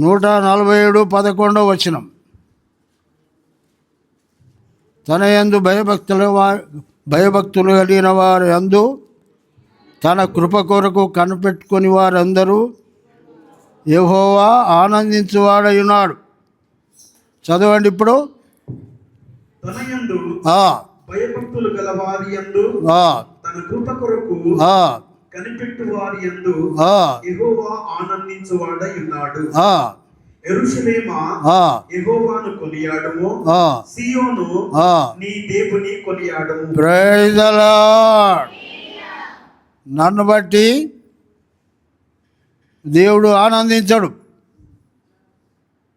147 వచనం. తన యందు భయభక్తులు కలిగిన వారి యందు తన కృప కొరకు కనిపెట్టుకుని వారందరూ యెహోవా ఆనందించువాడయున్నాడు. చదవండి ఇప్పుడు. తన యందు భయభక్తులు గల వారి యందు తన కృప కొరకు కనిపెట్టు వారి యందు యెహోవా ఆనందించువాడయున్నాడు. యెరూషలేమా యెహోవాను కొనియాడుము, సీయోను నీ దేవుని కొనియాడుము. Praise the lord. నన్ను బట్టి దేవుడు ఆనందించడు,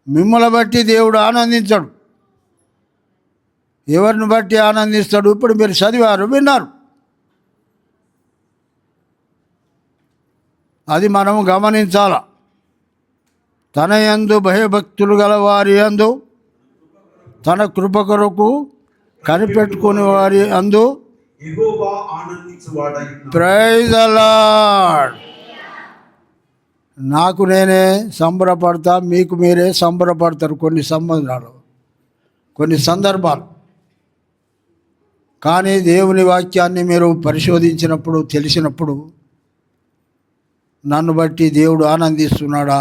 మిమ్మల్ని బట్టి దేవుడు ఆనందించడు. ఎవరిని బట్టి ఆనందిస్తాడు? ఇప్పుడు మీరు చదివారు, విన్నారు. అది మనం గమనించాల. తన యందు భయభక్తులు గల వారి యందు తన కృప కొరకు కనిపెట్టుకుని వారి యందు యెహోవా ఆనందించువాడయున్నాడు. Praise the Lord. నాకు నేనే సంబరపడతా, మీకు మీరే సంబరపడతారు కొన్ని సందర్భాలు. కానీ దేవుని వాక్యాన్ని మీరు పరిశోధించినప్పుడు, తెలిసినప్పుడు నన్ను బట్టి దేవుడు ఆనందిస్తున్నాడా?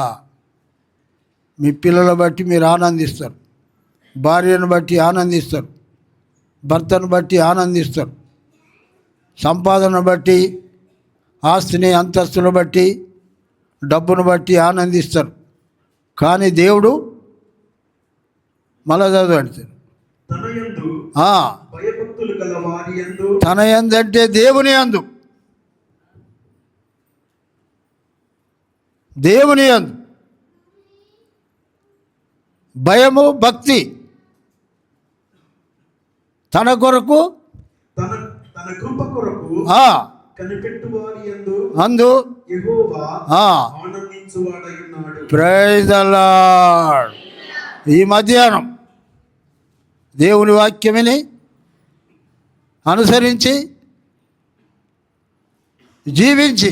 మీ పిల్లల బట్టి మీరు ఆనందిస్తారు, భార్యను బట్టి ఆనందిస్తారు, భర్తను బట్టి ఆనందిస్తారు, సంపాదన బట్టి, ఆస్తిని అంతస్తును బట్టి, డబ్బును బట్టి ఆనందిస్తారు. కానీ దేవుడు మళ్ళా చదవండి. తన యందు అంటే దేవుని యందు, దేవుని యందు భయము, భక్తి, తన కొరకు తన కృప కొరకు కనిపెట్టు వారి యందు అందు యెహోవా ఆనందించువాడయున్నాడు. Praise the lord. ఈ మధ్యాహ్నం దేవుని వాక్యమిని అనుసరించి జీవించి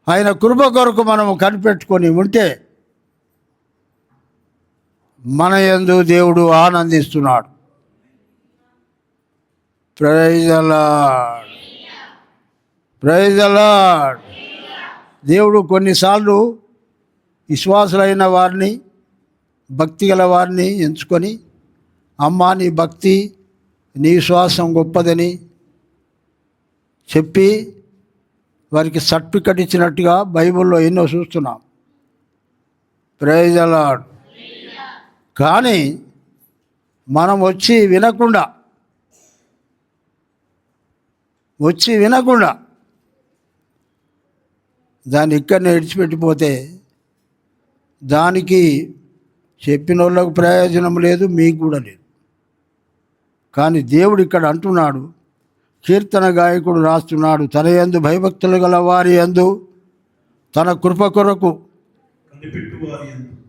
ఆయన కృప కొరకు మనము కనిపెట్టుకొని ఉంటే మన యందు దేవుడు ఆనందిస్తున్నాడు. Praise the lord. Praise the lord. దేవుడు కొన్నిసార్లు విశ్వాసులైన వారిని, భక్తి గల వారిని ఎంచుకొని, అమ్మా నీ భక్తి, నీ విశ్వాసం గొప్పదని చెప్పి వారికి సర్టిఫికెట్ ఇచ్చినట్టుగా బైబిల్లో ఎన్నో చూస్తున్నాం. Praise the lord. కానీ మనం వచ్చి వినకుండా దాన్ని ఇక్కడనే విడిచిపెట్టిపోతే దానికి చెప్పిన వాళ్ళకు ప్రయోజనం లేదు, మీకు కూడా లేదు. కానీ దేవుడు ఇక్కడ అంటున్నాడు, కీర్తన గాయకుడు రాస్తున్నాడు, తన యందు భయభక్తులు గల వారి యందు తన కృప కొరకు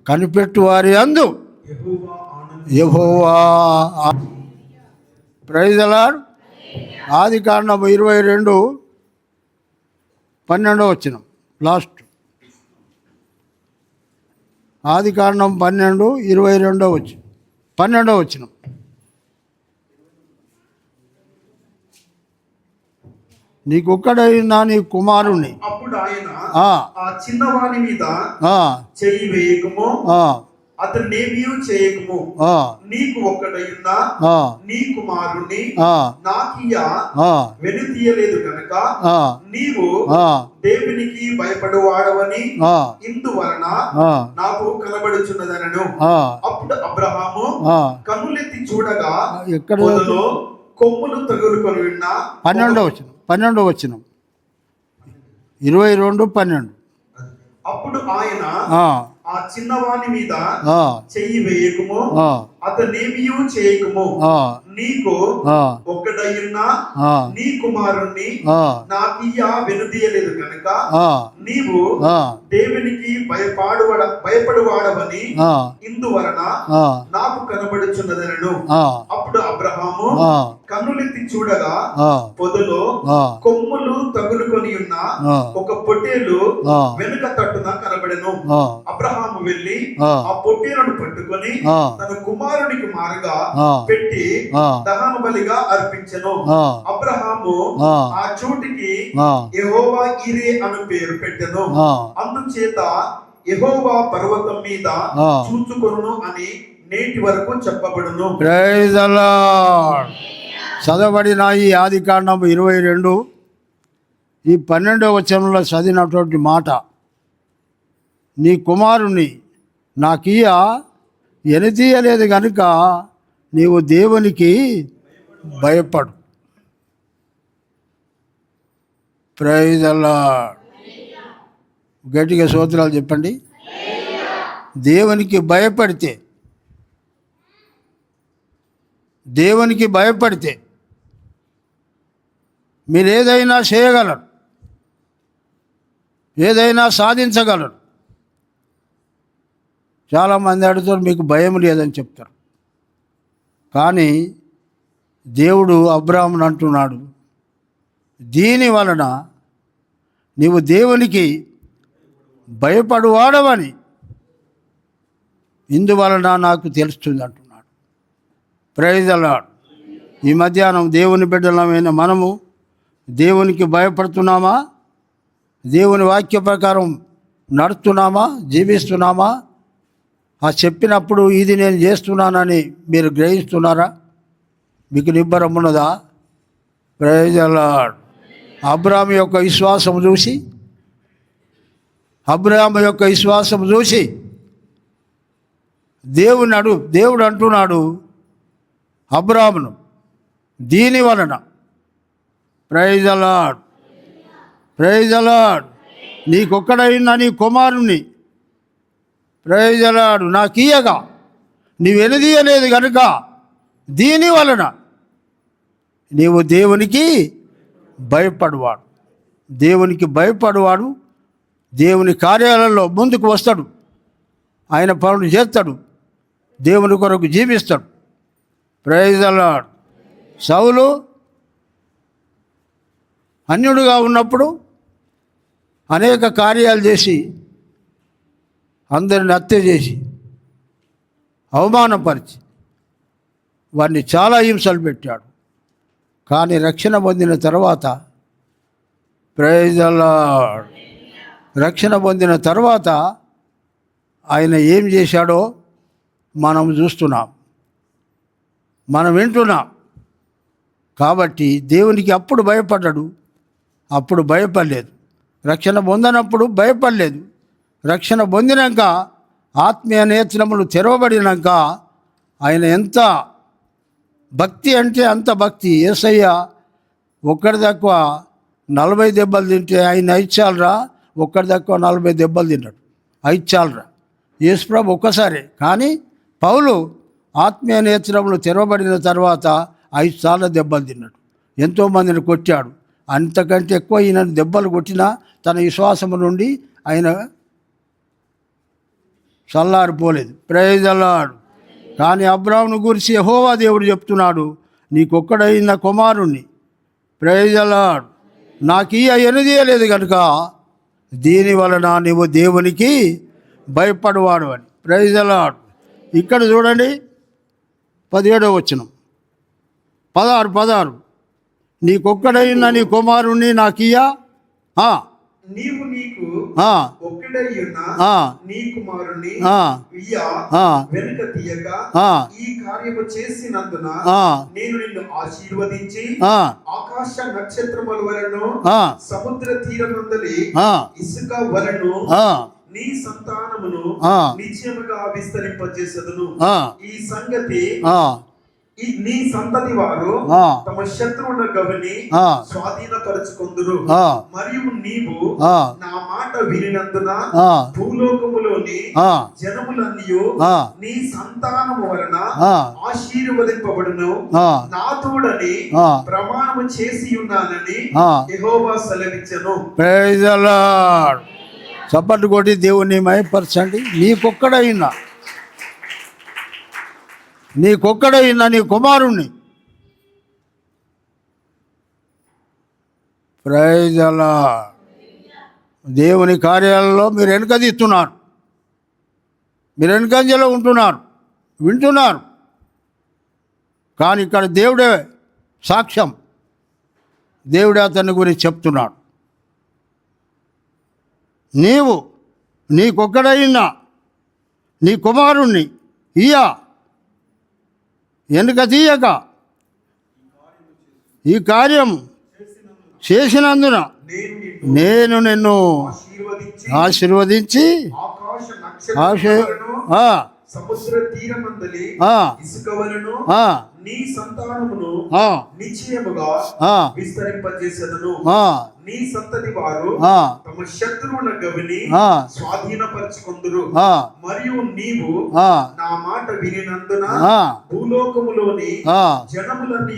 కనిపెట్టు వారి యందు యెహోవా. Praise the lord. ఆదికాండం 22:12 వచనం లాస్ట్. ఆదికాండం 12:22 వచనం. నీకొక్కడైనా నీ కుమారుణ్ణి అప్పుడు ఆయన ఆ చిన్నవాని మీద చెయ్యి వేయకము, అతన్నేమీ చేయకము, నీకు ఒక్కడైనా నీ కుమారుణ్ణి నాకియ్య వెనుతీయలేదు కనుక నీవు దేవునికి భయపడువాడవని ఇందువలన నాకు కనబడుచున్నదనను. అప్పుడు అబ్రహాము కన్నులెత్తి చూడగా పొదలో కొమ్ములు తగులుకొని ఉన్న 12వ వచనం 22:12. అప్పుడు ఆయన ఆ చిన్నవాని మీద చెయ్యి వేయకము, అతనేమీ చేయకము, నీకు ఒక్కడయ్యున్నా నీ కుమారుణ్ణి నాకియ్య వెనుదీయలేదు కనుక నీవు దేవునికి భయపడువాడవని ఇందువలన నాకు కనబడుచున్నదనను. అప్పుడు అబ్రహాము కన్నులెత్తి చూడగా పొదలో కొమ్ములు తగులుకొని ఉన్న ఒక పొట్టేలు వెనుక తట్టున కనబడి కనబడెను. అబ్రహాము వెళ్ళి ఆ పొట్టేలును పట్టుకొని తన కుమారునికి మారుగా పెట్టి దహన బలిగా అర్పించెను. అబ్రహాము ఆ చోటికి యెహోవా ఈరే అను పేరు పెట్టెను. అందుచేత యెహోవా పర్వతం మీద చూచుకొనును అని నేటి వరకు చెప్పబడును. Praise the lord. చదవబడిన ఈ ఆదికాండం 22 ఈ 12వ వచనంలో చదివినటువంటి మాట, నీ కుమారుని నాకియ్య ఎనతీయలేదు కనుక నీవు దేవునికి భయపడు. Praise the lord. గట్టిగా స్తోత్రాలు చెప్పండి. దేవునికి భయపడితే, దేవునికి భయపడితే మీరు ఏదైనా చేయగలరు, ఏదైనా సాధించగలరు. చాలామంది అడుగుతారు మీకు భయం లేదని చెప్తారు. కానీ దేవుడు అబ్రాహామును అంటున్నాడు, దీని వలన నీవు దేవునికి భయపడువాడవని ఇందువలన నాకు తెలుస్తుంది అంటున్నాడు. Praise the lord. ఈ మధ్యాహ్నం దేవుని బిడ్డలమైన మనము దేవునికి భయపడుతున్నామా? దేవుని వాక్య ప్రకారం నడుస్తున్నామా? జీవిస్తున్నామా? ఆ చెప్పినప్పుడు ఇది నేను చేస్తున్నానని మీరు గ్రహిస్తున్నారా? మీకు నిబ్బరం ఉన్నదా? Praise the lord. అబ్రాహాము యొక్క విశ్వాసం చూసి దేవుడు అంటున్నాడు అబ్రాహామును, దీని వలన praise the lord, praise the Lord, నీకొక్కడైనా నీ కుమారుణ్ణి ప్రైజ్ ది లార్డ్ నాకు ఇయ్యగా నీవు ఎనదీయలేదు కనుక దీని వలన నీవు దేవునికి భయపడువాడు. దేవునికి భయపడువాడు దేవుని కార్యాలలో ముందుకు వస్తాడు, ఆయన పనులు చేస్తాడు, దేవుని కొరకు జీవిస్తాడు. Praise the Lord. సౌలు అన్యుడుగా ఉన్నప్పుడు అనేక కార్యాలు చేసి అందరిని హత్య చేసి అవమానపరిచి వారిని చాలా హింసలు పెట్టాడు. కానీ రక్షణ పొందిన తర్వాత ప్రైజ్ ది లార్డ్, రక్షణ పొందిన తర్వాత ఆయన ఏం చేశాడో మనం చూస్తున్నాం, మనం వింటున్నాం. కాబట్టి దేవునికి అప్పుడు భయపడ్డాడు, అప్పుడు భయపడలేదు. రక్షణ పొందినప్పుడు భయపడలేదు. రక్షణ పొందినాక ఆత్మీయ నేత్రములు తెరవబడినాక ఆయన ఎంత భక్తి అంటే అంత భక్తి. యేసయ్య ఒక్కడి తక్కువ 40 దెబ్బలు తింటే ఆయన ఐచాలరా, ఒక్కడి తక్కువ 40 దెబ్బలు తిన్నాడు, ఐచాలరా. యేసుప్రభు ఒక్కసారి. కానీ పౌలు ఆత్మీయ నేత్రములు తెరవబడిన తర్వాత 5 సార్లు దెబ్బలు తిన్నాడు, ఎంతోమందిని కొట్టాడు. అంతకంటే ఎక్కువ ఈయన దెబ్బలు కొట్టినా తన విశ్వాసము నుండి ఆయన చల్లారిపోలేదు. Praise the lord. కానీ అబ్రాహామును గురించి యెహోవా దేవుడు చెప్తున్నాడు, నీకొక్కడైన కుమారుణ్ణి ప్రైజ్ ది లార్డ్ నాకు ఎనదీయలేదు కనుక దీని వలన నీవు దేవునికి భయపడువాడు అని. Praise the lord. ఇక్కడ చూడండి 17వ వచనం, 16 నీకొక్కడైన నీ కుమారుణ్ణి నాకియ్య నీవు నీకు ఒక్కడైయున్న నీ కుమారుని వెనుక తీయక ఈ కార్యము చేసినందున నేను నిన్ను ఆశీర్వదించి ఆకాశ నక్షత్రముల వలెను సముద్ర తీరమందలి ఇసుక వలెను నీ సంతానమును నిశ్చయముగా విస్తరింపజేసెదను. ఈ సంగతి నీ సంతతి వారు తమ శత్రువుల గవిని స్వాధీనపరచుకొందురు. మరియు నీవు నా మాట వినినందున భూలోకములోని జనములన్నీ నీ సంతానము వలన ఆశీర్వదింపబడును. నా తోడని ప్రమాణము చేసి ఉన్నానని యెహోవా సెలవిచ్చెను. Praise the lord. చప్పట్లు కొట్టి దేవుని మహిమపరచండి. నీకొక్కడైన నీ కుమారుణ్ణి ప్రైజ్ ది లార్డ్ దేవుని కార్యాలలో మీరు వెనుకదిస్తున్నారు, మీరు వెనుకంజలో ఉంటున్నారు, వింటున్నారు. కానీ ఇక్కడ దేవుడే సాక్ష్యం, దేవుడే అతని గురించి చెప్తున్నాడు. నీవు నీకొక్కడైనా నీ కుమారుణ్ణి వెనుక తీయక ఈ కార్యం చేసినందున నేను నిన్ను ఆశీర్వదించి ఆకాశ నక్షత్రములను సముద్ర తీరమందలి ఇసుక వలెను నీ సంతానమును నిశ్చయముగా విస్తరింపజేసేదను. నీ సంతతి వారు తమ శత్రువుల గవిని స్వాధీనపరచుకొందురు. మరియు నీవు నా మాట వినినందున భూలోకములోని జనములన్నీ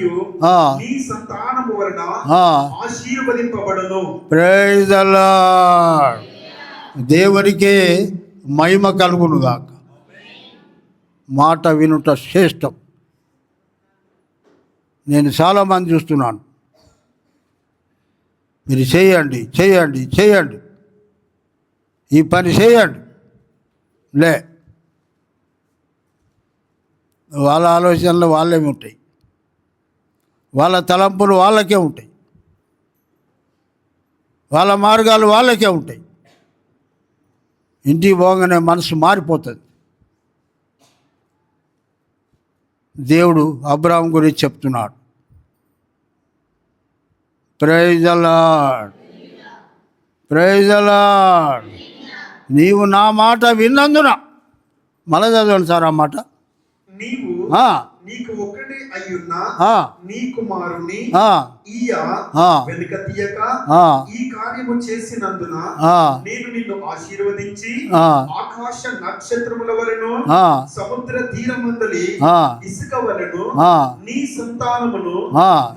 నీ సంతానము వలన ఆశీర్వదింపబడును. Praise the lord. దేవునికే మహిమ కలుగును గాక. మాట వినుట శ్రేష్టం. నేను చాలామంది చూస్తున్నాను, మీరు చేయండి చేయండి చేయండి, ఈ పని చేయండి, లే, వాళ్ళ ఆలోచనలు వాళ్ళే ఉంటాయి, వాళ్ళ తలంపులు వాళ్ళకే ఉంటాయి, వాళ్ళ మార్గాలు వాళ్ళకే ఉంటాయి. ఇంటికి పోగానే మనసు మారిపోతుంది. దేవుడు అబ్రాహాము గురించి చెప్తున్నాడు. Praise the lord, praise the lord. నీవు నా మాట విన్నందున, మళ్ళా చదవండి సార్ ఆ మాట. నీవు నీకు ఒక్కడే అయ్యున్న నీ కుమారుని వెనుక తీయక ఈ కార్యము చేసినందున నేను నిన్ను ఆశీర్వదించి ఆకాశ నక్షత్రముల వలెను సముద్ర తీరమందలి ఇసుక వలెను నీ సంతానమును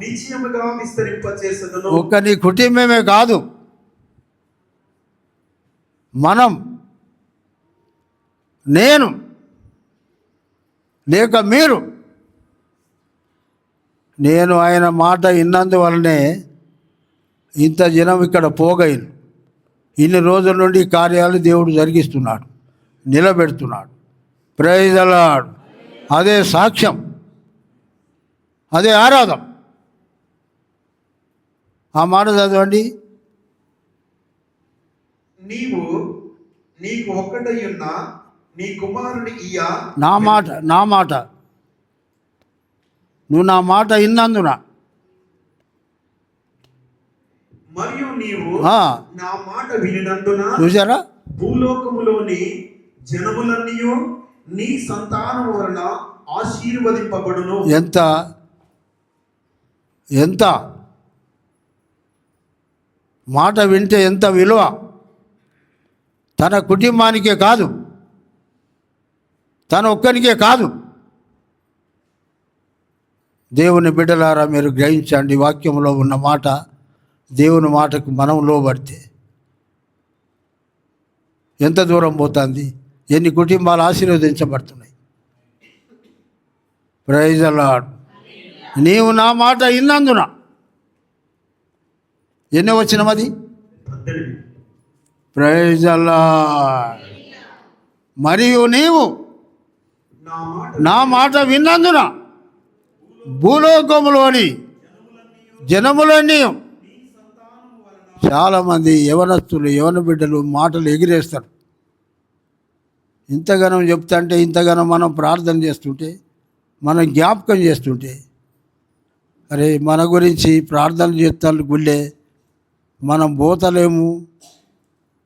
నిశ్చయముగా విస్తరింపచేసేదను. ఒక్క నీ కుటుంబమే కాదు, నేను లేక మీరు, నేను ఆయన మాట విన్నందువలనే ఇంత జనం ఇక్కడ పోగైను. ఇన్ని రోజుల నుండి కార్యాలు దేవుడు జరిగిస్తున్నాడు, నిలబెడుతున్నాడు. Praise the Lord. అదే సాక్ష్యం, అదే ఆరాధన. ఆ మాట చదవండి. నీవు నీకు ఒక్కటయ్యున్న నీ కుమారుని నా మాట నువ్వు నా మాట విన్నందున, మరియు నీవు నా మాట వినినందున చూసారా, భూలోకములోని జనములన్నీ నీ సంతానము వలన ఆశీర్వదింపబడును. ఎంత మాట వింటే ఎంత విలువ. తన కుటుంబానికే కాదు, తన ఒక్కరికే కాదు. దేవుని బిడ్డలారా, మీరు గ్రహించండి. వాక్యంలో ఉన్న మాట, దేవుని మాటకు మనం లోబడితే ఎంత దూరం పోతుంది, ఎన్ని కుటుంబాలు ఆశీర్వదించబడుతున్నాయి. Praise the lord. నీవు నా మాట విన్నందున, ఎన్ని వచ్చినది? Praise the lord. మరియు నీవు నా మాట విన్నందున భూలోకములోని జనములన్నీ, చాలామంది యవనస్తులు, యవన బిడ్డలు మాటలు ఎగిరేస్తారు. ఇంతగానం చెప్తుంటే, ఇంతగానం మనం ప్రార్థన చేస్తుంటే, మనం జ్ఞాపకం చేస్తుంటే, అరే మన గురించి ప్రార్థన చేస్తాను గుళ్ళే, మనం పోతలేము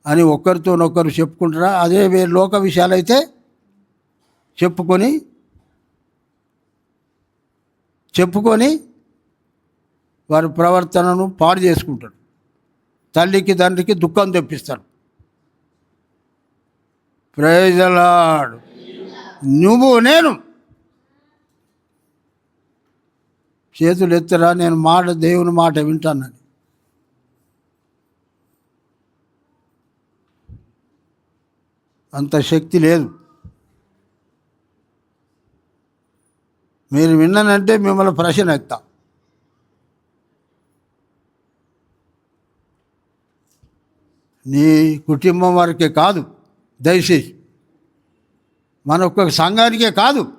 అని ఒకరితోనొకరు చెప్పుకుంటారా? అదే లోక విషయాలైతే చెప్పుకొని వారి ప్రవర్తనను పాడు చేసుకుంటాడు. తల్లికి తండ్రికి దుఃఖం తెప్పిస్తాడు. Praise the lord. నేను చేతులు ఎత్తరా, నేను దేవుని మాట వింటానని. అంత శక్తి లేదు. మీరు విన్నానంటే మిమ్మల్ని ప్రశ్న ఎత్తా. నీ కుటుంబం వరకే కాదు, దయచేసి మన ఒక్క సంఘానికే కాదు,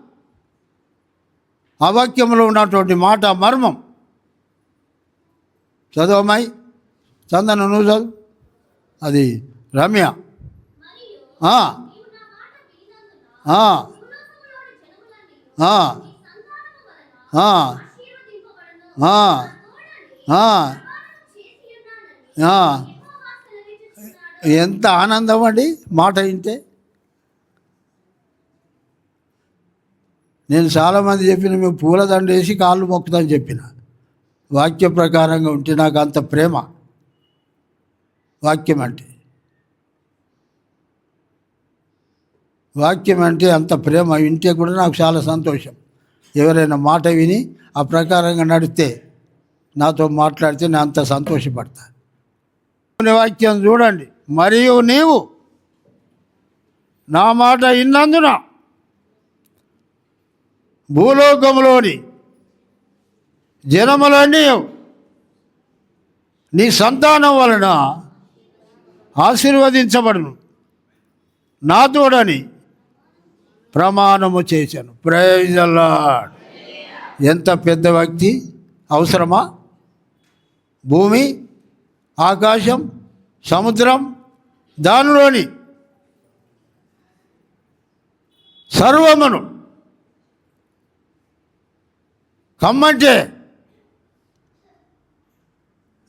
ఆ వాక్యంలో ఉన్నటువంటి మాట మర్మం. చదవమ్మాయి, చందన నువ్వు చదువు. అది రమ్య. ఆ, ఆ, ఆ, ఆ, ఆ, ఆ. ఎంత ఆనందం అండి మాట వింటే. నేను చాలామంది చెప్పిన, మేము పూలదండ వేసి కాళ్ళు మొక్కుతాని చెప్పిన. వాక్య ప్రకారంగా ఉంటే నాకు అంత ప్రేమ. వాక్యం అంటే అంత ప్రేమ. వింటే కూడా నాకు చాలా సంతోషం. ఎవరైనా మాట విని ఆ ప్రకారంగా నడిస్తే, నాతో మాట్లాడితే నేను అంత సంతోషపడతా. వాక్యం చూడండి. మరియు నీవు నా మాట విన్నందున భూలోకంలోని జనములన్నీ నీ సంతానం వలన ఆశీర్వదించబడును, నా తోడని ప్రమాణము చేశాను. Praise the lord. ఎంత పెద్ద వ్యక్తి అవసరమా? భూమి, ఆకాశం, సముద్రం, దానిలోని సర్వమును కమ్మంటే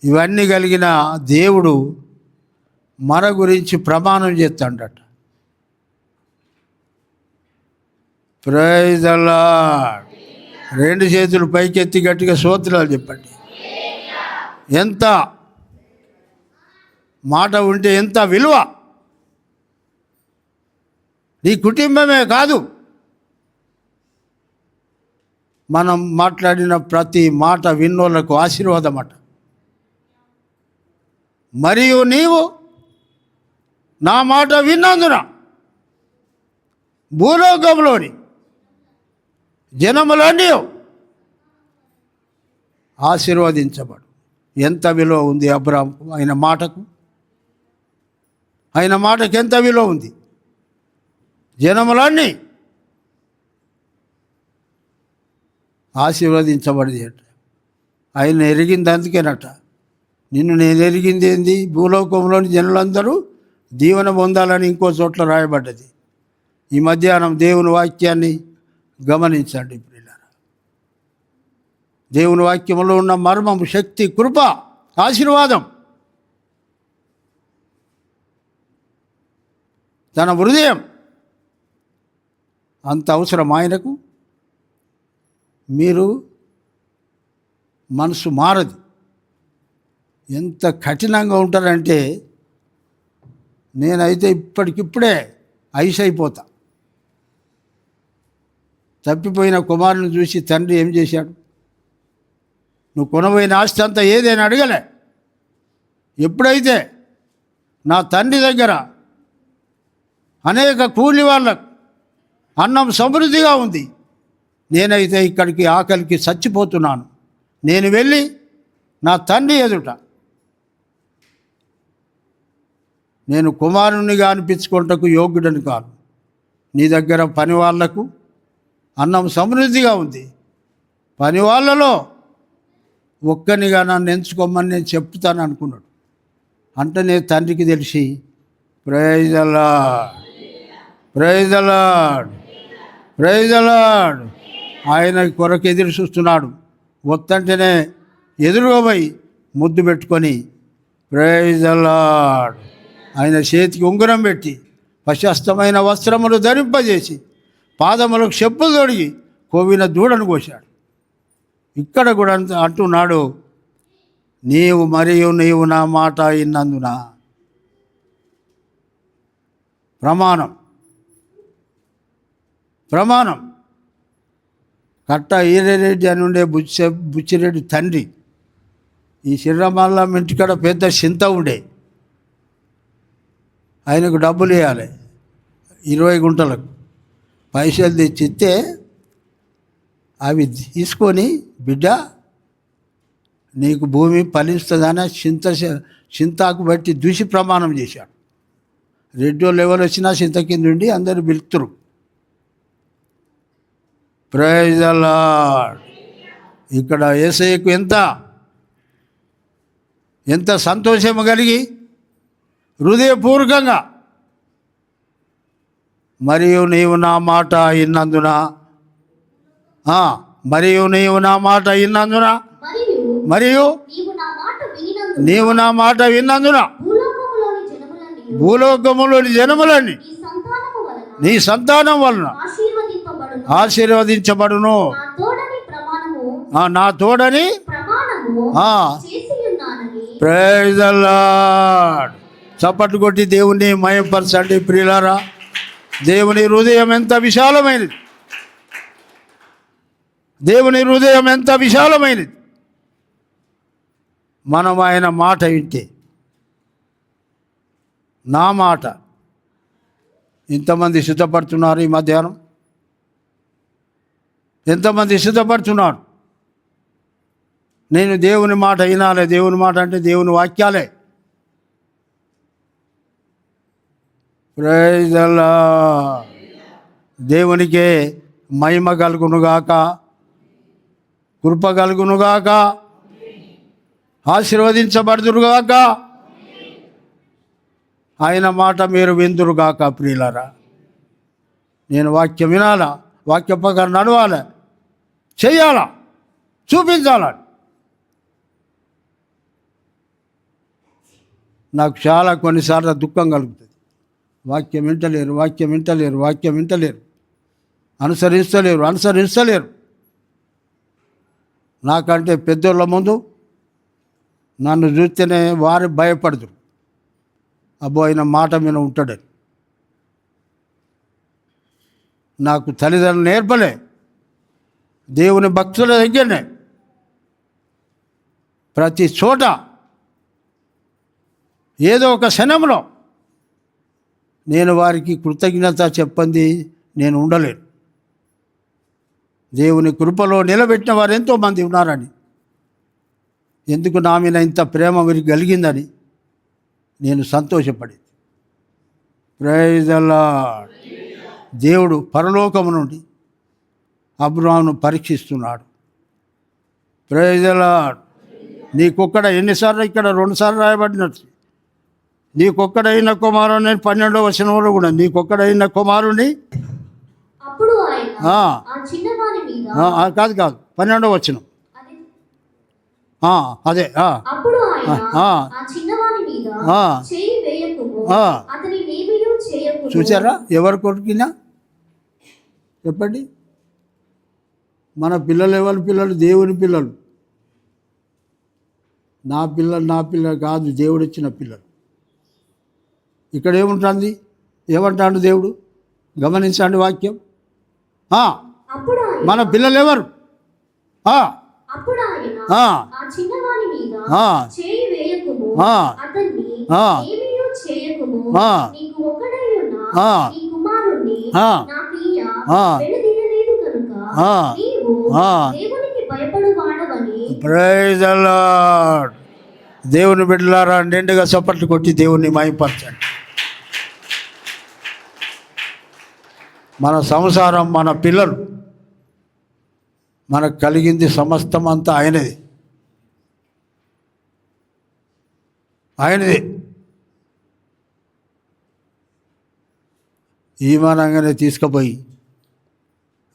ఇవన్నీ కలిగిన దేవుడు మన గురించి ప్రమాణం చేస్తాడట. Praise the lord. రెండు చేతులు పైకెత్తి గట్టిగా స్తోత్రాలు చెప్పండి. ఎంత మాట ఉంటే ఎంత విలువ! నీ కుటుంబమే కాదు, మనం మాట్లాడిన ప్రతి మాట విన్నోళ్లకు ఆశీర్వాదం అట. మరియు నీవు నా మాట విన్నందున భూలోకంలోని జనములన్నీ ఆశీర్వదించబడు. ఎంత విలువ ఉంది అబ్రాహాముకు, ఆయన మాటకు. ఆయన మాటకు ఎంత విలువ ఉంది. జనములన్నీ ఆశీర్వదించబడింది అట. ఆయన ఎరిగింది అందుకేనట. నిన్ను నేను ఎరిగింది ఏంది? భూలోకంలోని జనులందరూ దీవెన పొందాలని ఇంకో చోట్ల రాయబడ్డది. ఈ మధ్యాహ్నం దేవుని వాక్యాన్ని గమనించండి ప్రియులారా. దేవుని వాక్యంలో ఉన్న మర్మం, శక్తి, కృప, ఆశీర్వాదం తన హృదయం అంత అవసరం ఆయనకు. మీరు మనసు మారదు. ఎంత కఠినంగా ఉంటారంటే, నేనైతే ఇప్పటికిప్పుడే ఐస్ అయిపోతా. తప్పిపోయిన కుమారుని చూసి తండ్రి ఏం చేశాడు? నువ్వు కొనబోయిన ఆస్తి అంతా ఏదైనా అడగలే. ఎప్పుడైతే నా తండ్రి దగ్గర అనేక కూలి వాళ్ళకు అన్నం సమృద్ధిగా ఉంది, నేనైతే ఇక్కడికి ఆకలికి చచ్చిపోతున్నాను, నేను వెళ్ళి నా తండ్రి ఎదుట నేను కుమారునిగా అనిపించుకుంటకు యోగ్యుడని కాదు. నీ దగ్గర పని వాళ్లకు అన్నం సమృద్ధిగా ఉంది, పని వాళ్ళలో ఒక్కనిగా నన్ను ఎంచుకోమని నేను చెప్తాను అనుకున్నాడు. అంటే తండ్రికి తెలిసి praise the lord, praise the lord, praise the lord, ఆయన కొరకు ఎదురు చూస్తున్నాడు. వత్తంటేనే ఎదురుగా పోయి ముద్దు పెట్టుకొని ప్రైజ్ ది లార్డ్, ఆయన చేతికి ఉంగరం పెట్టి ప్రశస్తమైన వస్త్రములు ధరింపజేసి పాదములకు చెప్పులు తొడిగి కొవ్విన దూడను కోశాడు. ఇక్కడ కూడా అంటున్నాడు, నీవు నా మాట విన్నందున. ప్రమాణం కట్ట ఈరెడ్డి అని ఉండే బుచ్చిరెడ్డి తండ్రి. ఈ శ్రీరామల్ల ఇంటికాడ పెద్ద చింత ఉండే. ఆయనకు డబ్బులు ఇవ్వాలి 20 గుంటలకు. పైసలు తెచ్చిస్తే అవి తీసుకొని, బిడ్డ నీకు భూమి ఫలిస్తుందని చింతాకు బట్టి దూసి ప్రమాణం చేశాడు. రెడ్డోళ్ళు ఎవరు వచ్చినా చింత కింద ఉండి అందరు పిలుతురు. Praise the lord. ఇక్కడ యేసయ్యకు ఎంత సంతోషం కలిగి హృదయపూర్వకంగా, మరియు నీవు నా మాట విన్నందున, మరియు నీవు నా మాట విన్నందున, మరియు నీవు నా మాట విన్నందున భూలోకములోని జనములన్నీ నీ సంతానం వలన ఆశీర్వదించబడును. నా తోడని ప్రైజ్ ది లార్డ్. చప్పట్లు కొట్టి దేవుని మహిమపరచండి ప్రియులారా. దేవుని హృదయం ఎంత విశాలమైనది, దేవుని హృదయం ఎంత విశాలమైనది. మనం ఆయన మాట వింటే, నా మాట. ఇంతమంది సిద్ధపడుతున్నారు ఈ మధ్యాహ్నం? ఎంతమంది సిద్ధపడుతున్నారు? నేను దేవుని మాట వినాలి. దేవుని మాట అంటే దేవుని వాక్యాలే. Praise the lord. దేవునికే మహిమ కలుగునుగాక, కృప కలుగునుగాక, ఆశీర్వదించబడుదురుగాక. ఆయన మాట మీరు విందురుగాక ప్రియులారా. నేను వాక్యం వినాలా, వాక్య ప్రకారం నడవాలా, చెయ్యాలా, చూపించాలా. నాకు చాలా కొన్నిసార్లు దుఃఖం కలుగుతుంది. వాక్యం వింటలేరు, అనుసరించలేరు. నాకంటే పెద్దోళ్ళ ముందు నన్ను చూస్తేనే వారు భయపడదు. అబ్బో ఆయన మాట మీద ఉంటాడని. నాకు తల్లిదండ్రులు నేర్పలే. దేవుని భక్తుల దగ్గరనే ప్రతి చోట ఏదో ఒక క్షణంలో నేను వారికి కృతజ్ఞత చెప్పంది నేను ఉండలేను. దేవుని కృపలో నిలబెట్టిన వారు ఎంతోమంది ఉన్నారని, ఎందుకు నా మీద ఇంత ప్రేమ వీరికి కలిగిందని నేను సంతోషపడేది. Praise the lord. దేవుడు పరలోకము నుండి అబ్రాహామును పరీక్షిస్తున్నాడు. Praise the Lord. నీకొక్కడ ఎన్నిసార్లు, ఇక్కడ 2 సార్లు రాయబడినట్టు, నీకొక్కడైన కుమారుని 12వ వచనంలో కూడా నీకొక్కడైన కుమారుని కాదు 12వ వచనం అదే చూసారా? ఎవరి కొడుకినా చెప్పండి. మన పిల్లలు ఎవరి పిల్లలు? దేవుని పిల్లలు. నా పిల్లలు కాదు, దేవుడు ఇచ్చిన పిల్లలు. ఇక్కడ ఏముంటుంది? ఏమంటాడు దేవుడు? గమనించండి వాక్యం. మన పిల్లలు ఎవరు? Praise the lord. దేవుని బిడ్డలారా, నిండుగా చప్పట్లు కొట్టి దేవుని మహిమపరచండి. మన సంసారం, మన పిల్లలు, మనకు కలిగింది సమస్తం అంతా ఆయనది. ఈమానంగానే తీసుకుపోయి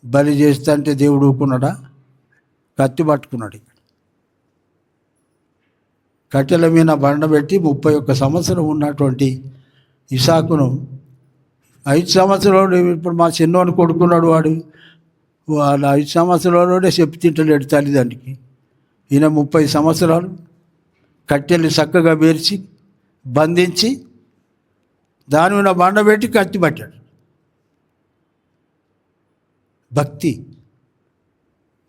బలి చేస్తుంటే దేవుడు ఊరుకున్నాడా? కత్తి పట్టుకున్నాడు. ఇక్కడ కట్టెల మీద బండ పెట్టి 31 సంవత్సరం ఉన్నటువంటి ఇసాకును 5 సంవత్సరాలు, ఇప్పుడు మా చిన్నోని కొడుకున్నాడు, వాడు 5 సంవత్సరాలలోనే చెప్పి తింటలేడు తల్లిదండ్రికి. ఈయన 30 సంవత్సరాలు కట్టెలు చక్కగా పేర్చి బంధించి దాని మీద బండ పెట్టి కత్తి పట్టాడు. భక్తి.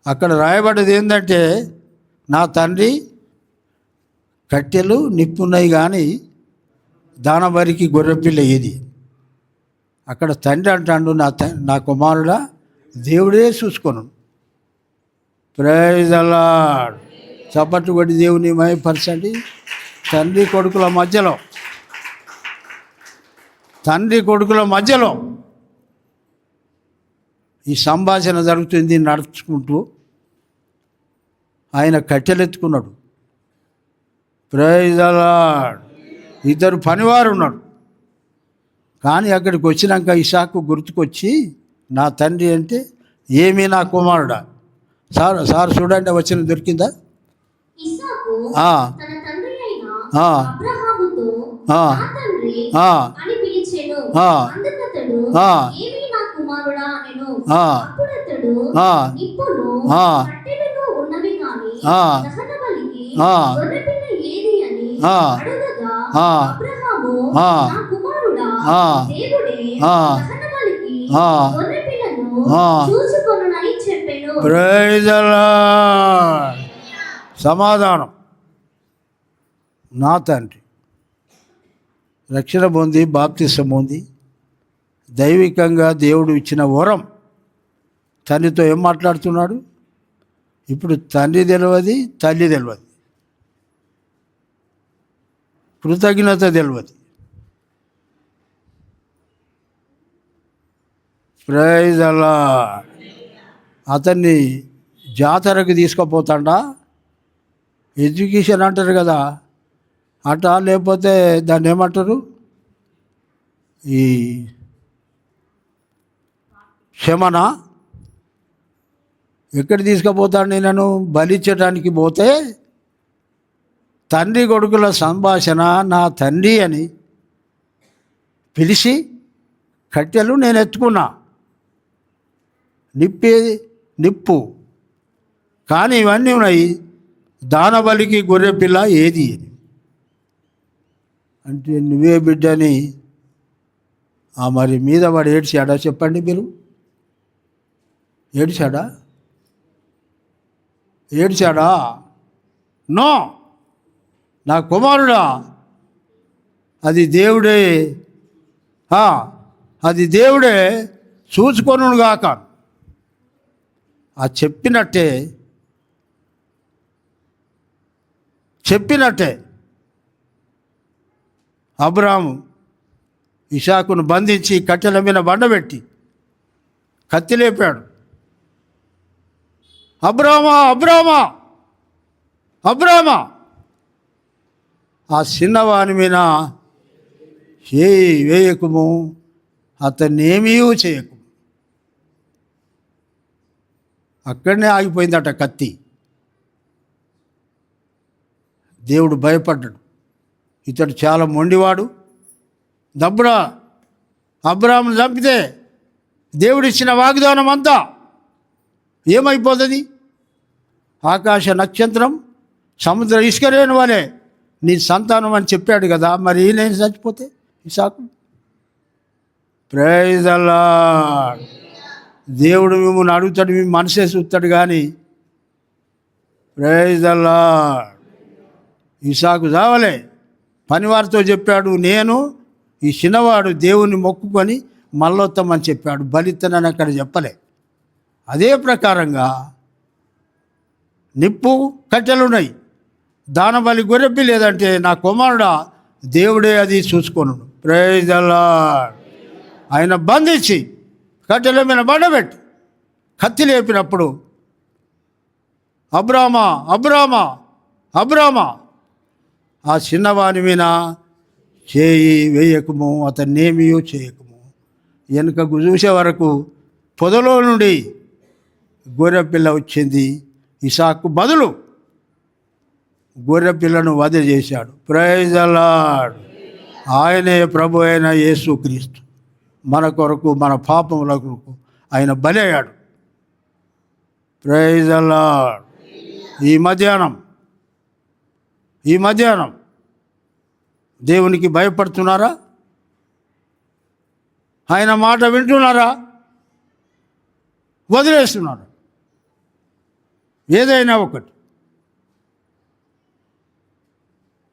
అక్కడ రాయబడ్డది ఏంటంటే, నా తండ్రి కట్టెలు నిప్పున్నాయి కానీ దానబరికి గొర్రెపిల్ల ఏది? అక్కడ తండ్రి అంటాడు, నా కుమారుడా, దేవుడే చూసుకోను. Praise the lord. చప్పట్లు కొట్టి దేవుని మహిమపరచండి. తండ్రి కొడుకుల మధ్యలో ఈ సంభాషణ జరుగుతుంది. నడుచుకుంటూ ఆయన కట్టెలెత్తుకున్నాడు. Praise the lord. ఇద్దరు పనివారు ఉన్నాడు. కానీ అక్కడికి వచ్చినాక ఇసాకు గుర్తుకొచ్చి నా తండ్రి అంటే ఏమీ నా కుమారుడా. సార్ చూడండి, వచ్చిన దొరికిందా? ఇస్సాకు ఆ, తన తండ్రి అయిన ఆ, అబ్రహాముతో ఆ, నా తండ్రి ఆ, అని పిలిచెను. ఆ, అందుకతడు ఆ, ఏమీ నా కుమారుడా అనెను. ఆ, అప్పుడతడు ఆ, నిప్పులు ఆ, కట్టెలలో ఉన్నవి కాని ఆ, దహనబలికి ఆ, గొర్రెపిల్ల ఏది అని ఆ, అడగగా ఆ, అబ్రహాము ఆ, నా కుమారుడా ఆ, దేవుడే ఆ, దహనబలికి ఆ, గొర్రెపిల్లను ఆ. చూసుకొనునని చెప్పెను. Praise the lord. సమాధానం. నా తండ్రి రక్షణ పొంది బాప్తిసం పొంది దైవికంగా దేవుడు ఇచ్చిన వరం. తండ్రితో ఏం మాట్లాడుతున్నాడు? ఇప్పుడు తండ్రి తెలియదు, తల్లి తెలియదు, కృతజ్ఞత తెలియదు. Praise the lord. అతన్ని జాతరకు తీసుకుపోతాడా? ఎడ్యుకేషన్ అంటారు కదా, అట లేకపోతే దాన్ని ఏమంటారు, ఈ క్షమణ. ఎక్కడ తీసుకుపోతాడు? నేను బలిచ్చటానికి పోతే తండ్రి కొడుకుల సంభాషణ నా తండ్రి అని పిలిచి కట్టెలు నేను ఎత్తుకున్నా, నిప్పు. కానీ ఇవన్నీ ఉన్నాయి. దానబలికి గొర్రెపిల్ల ఏది అని అంటే నువ్వే బిడ్డని మరి మీద వాడు ఏడ్చాడా? చెప్పండి మీరు. ఏడ్చాడా? నో, నా కుమారుడా, అది దేవుడే, అది దేవుడే చూసుకొనుగాక. ఆ చెప్పినట్టే అబ్రాహాము ఇసాకును బంధించి కట్టెల మీద బండబెట్టి కత్తి లేపాడు. అబ్రామా, అబ్రామా, అబ్రామా. ఆ చిన్నవాని మీద చేయి వేయకుము, అతన్ని ఏమీ చేయకు. అక్కడనే ఆగిపోయిందట కత్తి. దేవుడు భయపడ్డాడు. ఇతడు చాలా మొండివాడు. దబ్బుడా అబ్రాహామును చంపితే దేవుడిచ్చిన వాగ్దానం అంతా ఏమైపోతుంది? ఆకాశ నక్షత్రం, సముద్ర ఇసుకరేణు వలె నీ సంతానం అని చెప్పాడు కదా. మరి నేను చచ్చిపోతే ఇసాకు. Praise the lord. దేవుడు మిమ్మల్ని అడుగుతాడు, మీ మనసే చూస్తాడు. కానీ ప్రైజ్ ది లార్డ్. ఇసాకు చావలే. పనివారితో చెప్పాడు, నేను ఈ చిన్నవాడు దేవుని మొక్కుకొని మళ్ళొత్తామని చెప్పాడు. బలిత్తనని అక్కడ చెప్పలే. అదే ప్రకారంగా నిప్పు కట్టెలున్నాయి. దానబలి గొర్రెపి లేదంటే నా కుమారుడా దేవుడే అది చూసుకొను. Praise the lord. ఆయన బంధించి కట్టెల మీద బండబెట్టి కత్తి లేపినప్పుడు అబ్రామా, అబ్రామా, అబ్రామా, ఆ చిన్నవాని మీద చేయి వేయకము, అతన్నేమీ చేయకము. వెనుకకు చూసే వరకు పొదలో నుండి గొర్రెపిల్ల వచ్చింది. ఇసాకు బదులు గొర్రెపిల్లను వధ చేశాడు. Praise the lord. ఆయనే ప్రభు అయిన యేసుక్రీస్తు మన కొరకు, మన పాపముల కొరకు ఆయన బలి అయ్యాడు. Praise the lord. ఈ మధ్యాహ్నం దేవునికి భయపడుతున్నారా? ఆయన మాట వింటున్నారా? వదిలేస్తున్నారు? ఏదైనా ఒకటి.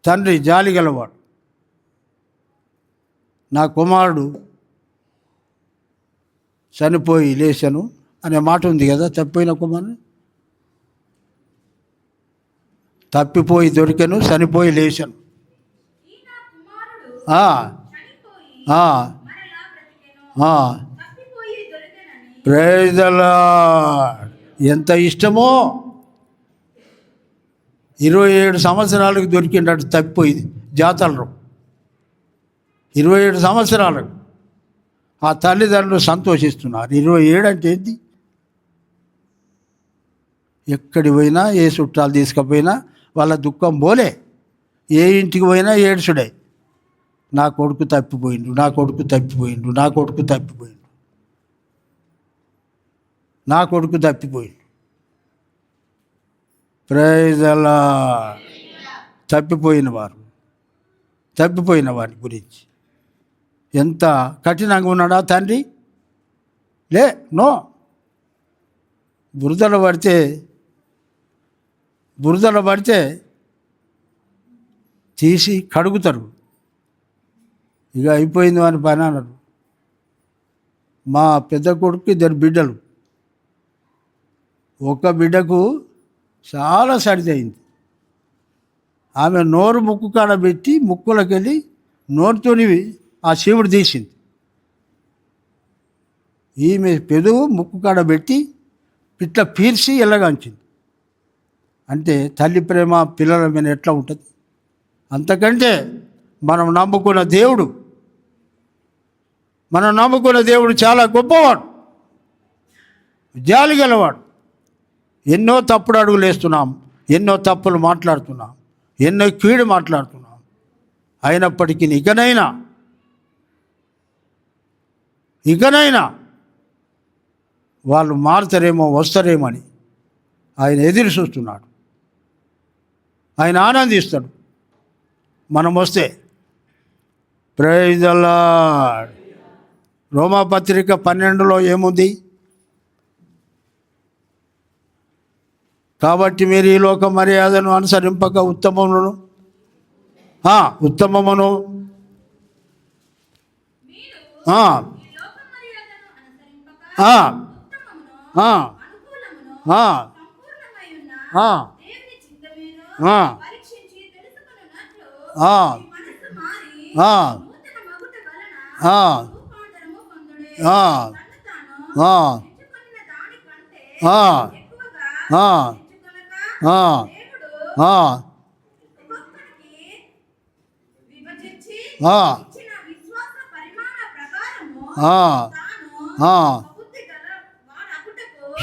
తండ్రి జాలి గలవాడు. నా కుమారుడు చనిపోయి లేచాను అనే మాట ఉంది కదా, తప్పిపోయిన కుమారుడు. తప్పిపోయి దొరికెను, చనిపోయి లేచాను. ఈ నా కుమారుడు ఆ, చనిపోయి ఆ, మరలా బ్రతికెను. ఆ. తప్పిపోయి దొరికెనని ప్రైజ్ ద లార్డ్. ఎంత ఇష్టమో. 27 సంవత్సరాలకు దొరికినట్టు తప్పిపోయింది జాతరలో. 27 సంవత్సరాలకు ఆ తల్లిదండ్రులు సంతోషిస్తున్నారు. 27 అంటే ఏంటి? ఎక్కడి పోయినా, ఏ చుట్టాలు తీసుకుపోయినా వాళ్ళ దుఃఖం పోలే. ఏ ఇంటికి పోయినా ఏడ్చుడే, నా కొడుకు తప్పిపోయిండు, నా కొడుకు తప్పిపోయిండు, నా కొడుకు తప్పిపోయిండు, నా కొడుకు తప్పిపోయిండు. Praise the lord. తప్పిపోయిన వారి గురించి ఎంత కఠినంగా ఉన్నాడా తండ్రి? నో. బురదలో పడితే తీసి కడుగుతారు. ఇక అయిపోయింది అని పని అన్నారు. మా పెద్ద కొడుకు 2 బిడ్డలు. ఒక బిడ్డకు చాలా సడిదైంది. ఆమె నోరు ముక్కు కాడ పెట్టి ముక్కులోకి వెళ్ళి నోరుతోని ఆ శివుడు తీసింది. ఈమె పెదవు ముక్కు కాడ పెట్టి ఇట్లా పీల్చి ఎల్లగాంచింది. అంటే తల్లి ప్రేమ పిల్లల మీద ఎట్లా ఉంటుంది? అంతకంటే మనం నమ్ముకున్న దేవుడు చాలా గొప్పవాడు, జాలి గలవాడు. ఎన్నో తప్పుడు అడుగులు వేస్తున్నాం, ఎన్నో తప్పులు మాట్లాడుతున్నాం, ఎన్నో కీడు మాట్లాడుతున్నాం. అయినప్పటికీ ఇకనైనా వాళ్ళు మారుతారేమో, వస్తారేమో అని ఆయన ఎదురు చూస్తున్నాడు. ఆయన ఆనందిస్తాడు మనం వస్తే. Praise the lord. రోమాపత్రిక 12లో ఏముంది? కాబట్టి మీరు ఈ లోక మర్యాదను అనుసరింపక ఉత్తమమును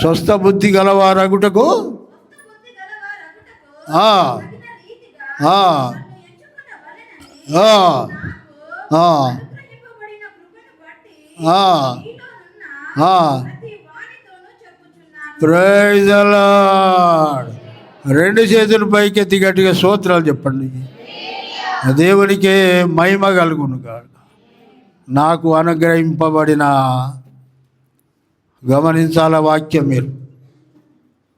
స్వస్థ బుద్ధి గలవారగుటకు ప్రైజ్ ద లార్డ్. 2 చేతులు పైకెత్తి గట్టిగా స్తోత్రాలు చెప్పండి. దేవునికే మహిమ కలుగును గాక. నాకు అనుగ్రహింపబడిన, గమనించాల వాక్యం మీరు.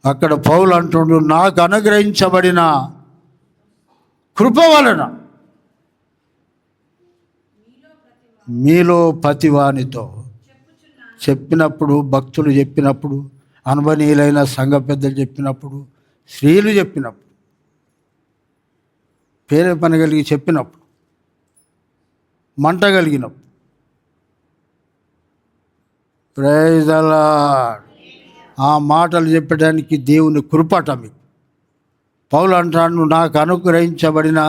అక్కడ పౌలు అంటుండు, నాకు అనుగ్రహించబడిన కృప వలన మీలో ప్రతివానితో చెప్పినప్పుడు, భక్తులు చెప్పినప్పుడు, అనుభవనీయులైన సంఘ పెద్దలు చెప్పినప్పుడు, స్త్రీలు చెప్పినప్పుడు, పేరే పని కలిగి చెప్పినప్పుడు, మంట కలిగినప్పుడు. Praise the lord. ఆ మాటలు చెప్పడానికి దేవుని కృపట మీకు. పౌలు అంటాడు, నాకు అనుగ్రహించబడిన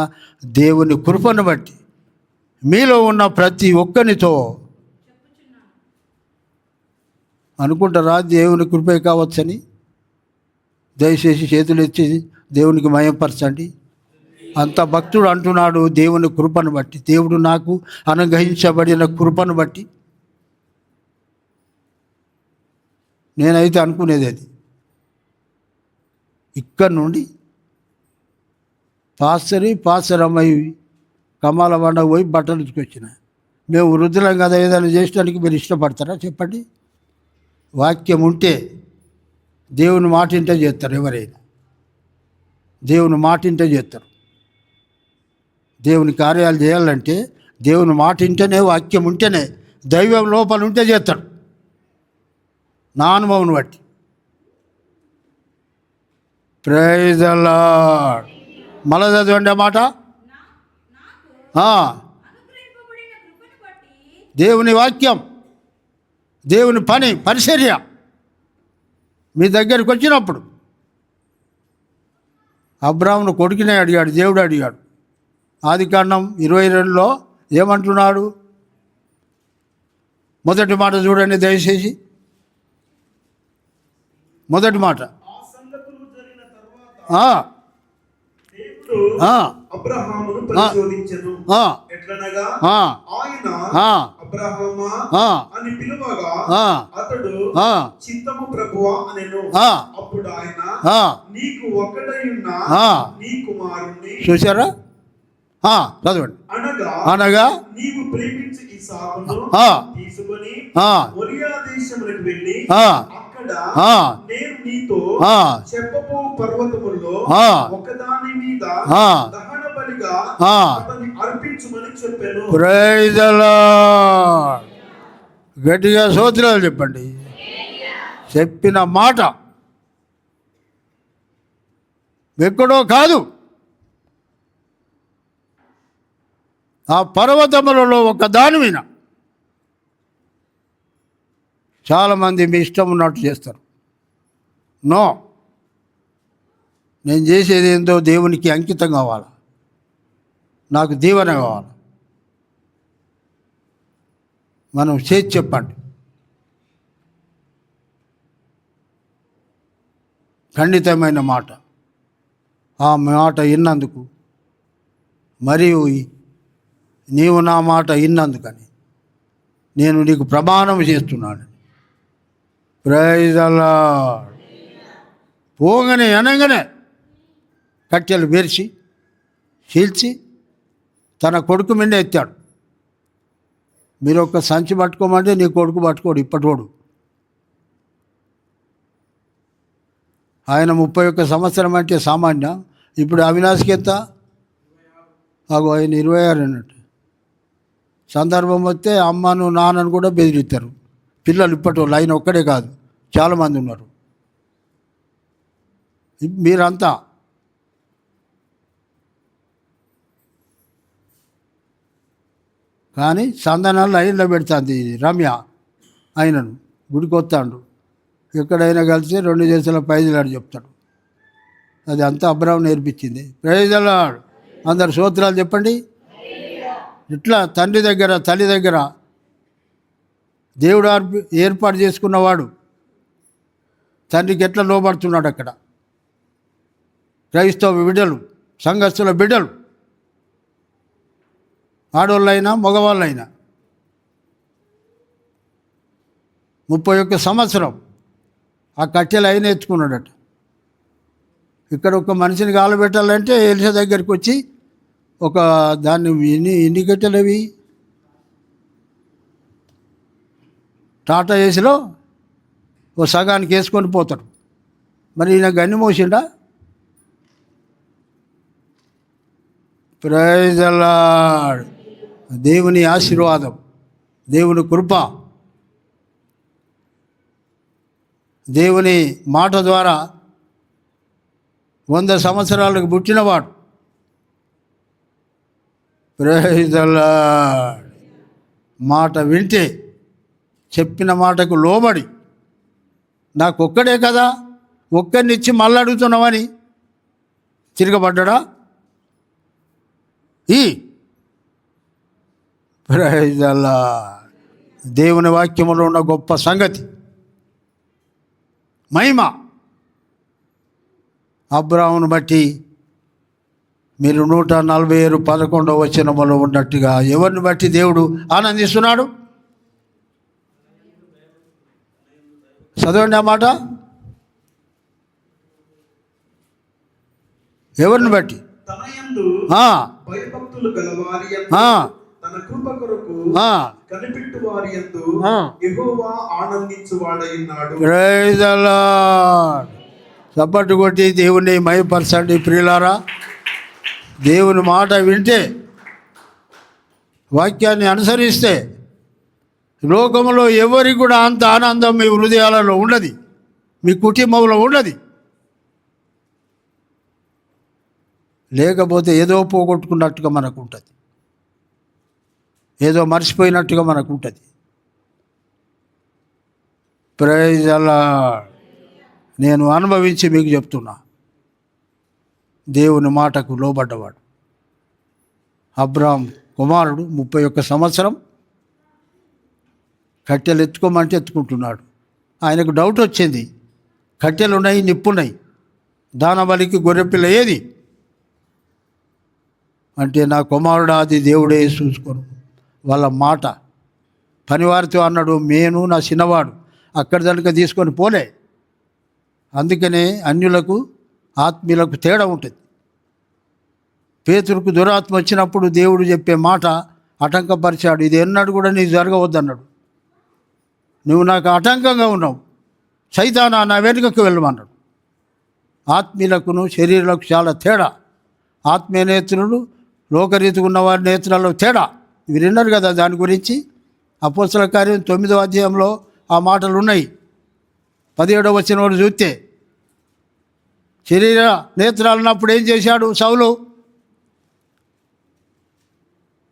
దేవుని కృపను బట్టి మీలో ఉన్న ప్రతి ఒక్కరితో. అనుకుంటారా దేవుని కృపే కావచ్చని? దయచేసి చేతులు ఎత్తి దేవునికి మయంపరచండి. అంత భక్తుడు అంటున్నాడు, దేవుని కృపను బట్టి, దేవుడు నాకు అనుగ్రహించబడిన కృపను బట్టి. నేనైతే అనుకునేది అది. ఇక్కడ నుండి పాస్టర్ అమ్మాయి కమాల బండ పోయి బట్టలు ఉతికొచ్చిన. మేము వృద్ధులం కదా, ఏదైనా చేసడానికి మీరు ఇష్టపడతారా చెప్పండి? వాక్యం ఉంటే దేవుని మాటింటే చేస్తారు. ఎవరైనా దేవుని మాటింటే చేస్తారు. దేవుని కార్యాలు చేయాలంటే దేవుని మాటింటేనే, వాక్యం ఉంటేనే, దైవం లోపల ఉంటే చేస్తాడు. నా అనుభవం బట్టి. Praise the lord. మళ్ళా చదవండి ఆ మాట. ఆ, అనుగ్రహింపబడిన కృపను బట్టి దేవుని వాక్యం, దేవుని పని, పరిచర్య మీ దగ్గరికి వచ్చినప్పుడు అబ్రాహామును కొడుకునే అడిగాడు, దేవుడు అడిగాడు. ఆదికాండం 22లో ఏమంటున్నాడు? మొదటి మాట చూడండి దయచేసి. మొదటి మాట. ఆ సంగతులు జరిగిన తర్వాత ఆ, దేవుడు ఆ, అబ్రహామును పరిశోధించెను. ఆ, ఎట్లనగా ఆ, ఆయన ఆ, అబ్రహామా ఆ, అని పిలువగా ఆ, అతడు ఆ, చిత్తము ప్రభువా అనెను. ఆ, అప్పుడు ఆయన ఆ. నీకు ఒక్కడై ఉన్న ఆ. నీ కుమారుణ్ణి చూసారా? ఆ, చదవండి. అనగా అనగా నీవు ప్రేమించి ఇస్సాకును ఆ. తీసుకొని ఆ, మొరియా దేశములకు వెళ్ళి ఆ, అక్కడ ఆ. నేను నీతో ఆ. చెప్పబో పర్వతముల్లో ఆ. ఒకదాని మీద ఆ. దహన బలిగా ఆ. అతన్ని అర్పించుమని చెప్పాను. Praise the lord. గట్టిగా స్తోత్రాలు చెప్పండి. చెప్పిన మాట ఎక్కడో కాదు, ఆ పర్వతములలో ఒక దాని మీద. చాలామంది మీ ఇష్టం ఉన్నట్టు చేస్తారు. నో, నేను చేసేది ఏందో దేవునికి అంకితం కావాలి, నాకు దీవెన కావాలి. మనం చేసి చెప్పండి. ఖండితమైన మాట. ఆ మాట విన్నందుకు, మరియు నీవు నా మాట విన్నందుకని నేను నీకు ప్రమాణం చేస్తున్నాను. Praise the lord. పోగానే అనగానే కట్టెలు పేర్చి చీల్చి తన కొడుకు మీద ఎత్తాడు. మీరు ఒక సంచి పట్టుకోమంటే నీ కొడుకు పట్టుకోడు, ఇప్పటోడు. ఆయన 31 సంవత్సరం అంటే సామాన్య. ఇప్పుడు అవినాష్కి ఎంత? అగో ఆయన 26 అన్నట్టు. సందర్భం వస్తే అమ్మను నాన్నను కూడా బెదిరిస్తారు పిల్లలు. ఇప్పటోళ్ళు ఆయన ఒక్కడే కాదు, చాలామంది ఉన్నారు. మీరంతా కానీ సందనాలు లైన్లో పెడుతుంది రమ్య. ఆయనను గుడికి వస్తాడు, ఎక్కడైనా కలిసి 2 దేశాల పైజలాడు చెప్తాడు. అది అంతా అబ్రాహాము నేర్పించింది. Praise the lord. అందరు స్తోత్రాలు చెప్పండి. ఇట్లా తండ్రి దగ్గర, తల్లి దగ్గర దేవుడు ఏర్పాటు చేసుకున్నవాడు తండ్రికి ఎట్లా లోబడుతున్నాడు అక్కడ. క్రైస్తవ బిడ్డలు, సంఘస్థుల బిడ్డలు, ఆడవాళ్ళైనా మగవాళ్ళైనా 31 సంవత్సరం ఆ కట్టెలు అయిన ఎత్తుకున్నాడట. ఇక్కడ ఒక మనిషిని కాలబెట్టాలంటే ఎలిసా దగ్గరికి వచ్చి ఒక దాన్ని ఎన్ని కట్టెలు అవి టాటా ఏసీలో ఓ సగానికి వేసుకొని పోతాడు. మరి ఈయన గన్ని మోసిండా? Praise the lord. దేవుని ఆశీర్వాదం, దేవుని కృప, దేవుని మాట ద్వారా 100 సంవత్సరాలకు పుట్టినవాడు. Praise the Lord. మాట వింటే, చెప్పిన మాటకు లోబడి, నాకొక్కడే కదా, ఒక్కరినిచ్చి మళ్ళీ అడుగుతున్నావని తిరగబడ్డా. Praise the lord. దేవుని వాక్యములో ఉన్న గొప్ప సంగతి, మహిమ. అబ్రాహామును బట్టి మీరు 147 11వ వచనములో ఉన్నట్టుగా ఎవరిని బట్టి దేవుడు ఆనందిస్తున్నాడు? చదవండి ఆ మాట. ఎవరిని బట్టి? తన యందు ఆ, భయభక్తులు గలవారి యందు, ఆ, తన కృప కొరకు ఆ. కనిపెట్టు వారి యందు ఆ. యెహోవా ఆనందించువాడై ఉన్నాడు. Praise the lord. చప్పట్లు కొట్టి దేవుని మహిమపరచండి ప్రియులారా. దేవుని మాట వింటే, వాక్యాన్ని అనుసరిస్తే లోకంలో ఎవరికి కూడా అంత ఆనందం మీ హృదయాలలో ఉండదు, మీ కుటుంబంలో ఉండదు. లేకపోతే ఏదో పోగొట్టుకున్నట్టుగా మనకు ఉంటుంది, ఏదో మర్చిపోయినట్టుగా మనకు ఉంటుంది. ప్రైజ్ అలా నేను అనుభవించి మీకు చెప్తున్నా. దేవుని మాటకు లోబడ్డవాడు అబ్రాహాం కుమారుడు 31 సంవత్సరం కట్టెలు ఎత్తుకోమంటే ఎత్తుకుంటున్నాడు. ఆయనకు డౌట్ వచ్చింది, కట్టెలు ఉన్నాయి, నిప్పున్నాయి, దానబలికి గొర్రెపిల్ల ఏది అంటే, నా కుమారుడు అది దేవుడే చూసుకోను. వాళ్ళ మాట పనివారితో అన్నాడు, నేను నా చిన్నవాడు అక్కడి దానిక తీసుకొని పోలే. అందుకనే అన్యులకు ఆత్మీయులకు తేడా ఉంటుంది. పేతురుకు దురాత్మ వచ్చినప్పుడు దేవుడు చెప్పే మాట ఆటంకపరిచాడు. ఇది ఎన్నడూ కూడా నీకు జరగవద్దన్నాడు. నువ్వు నాకు ఆటంకంగా ఉన్నావు, సైతానా నా వెనుకకు వెళ్ళమన్నాడు. ఆత్మీయులకును శరీరాలకు చాలా తేడా. ఆత్మీయ నేత్రులు లోకరీతిగా ఉన్నవారి నేత్రాల్లో తేడా. ఇవి విన్నారు కదా దాని గురించి. అపోస్తల కార్యం 9వ అధ్యాయంలో ఆ మాటలు ఉన్నాయి. 17వ వచనం చూస్తే శరీర నేత్రాలు ఉన్నప్పుడు ఏం చేశాడు సౌలు?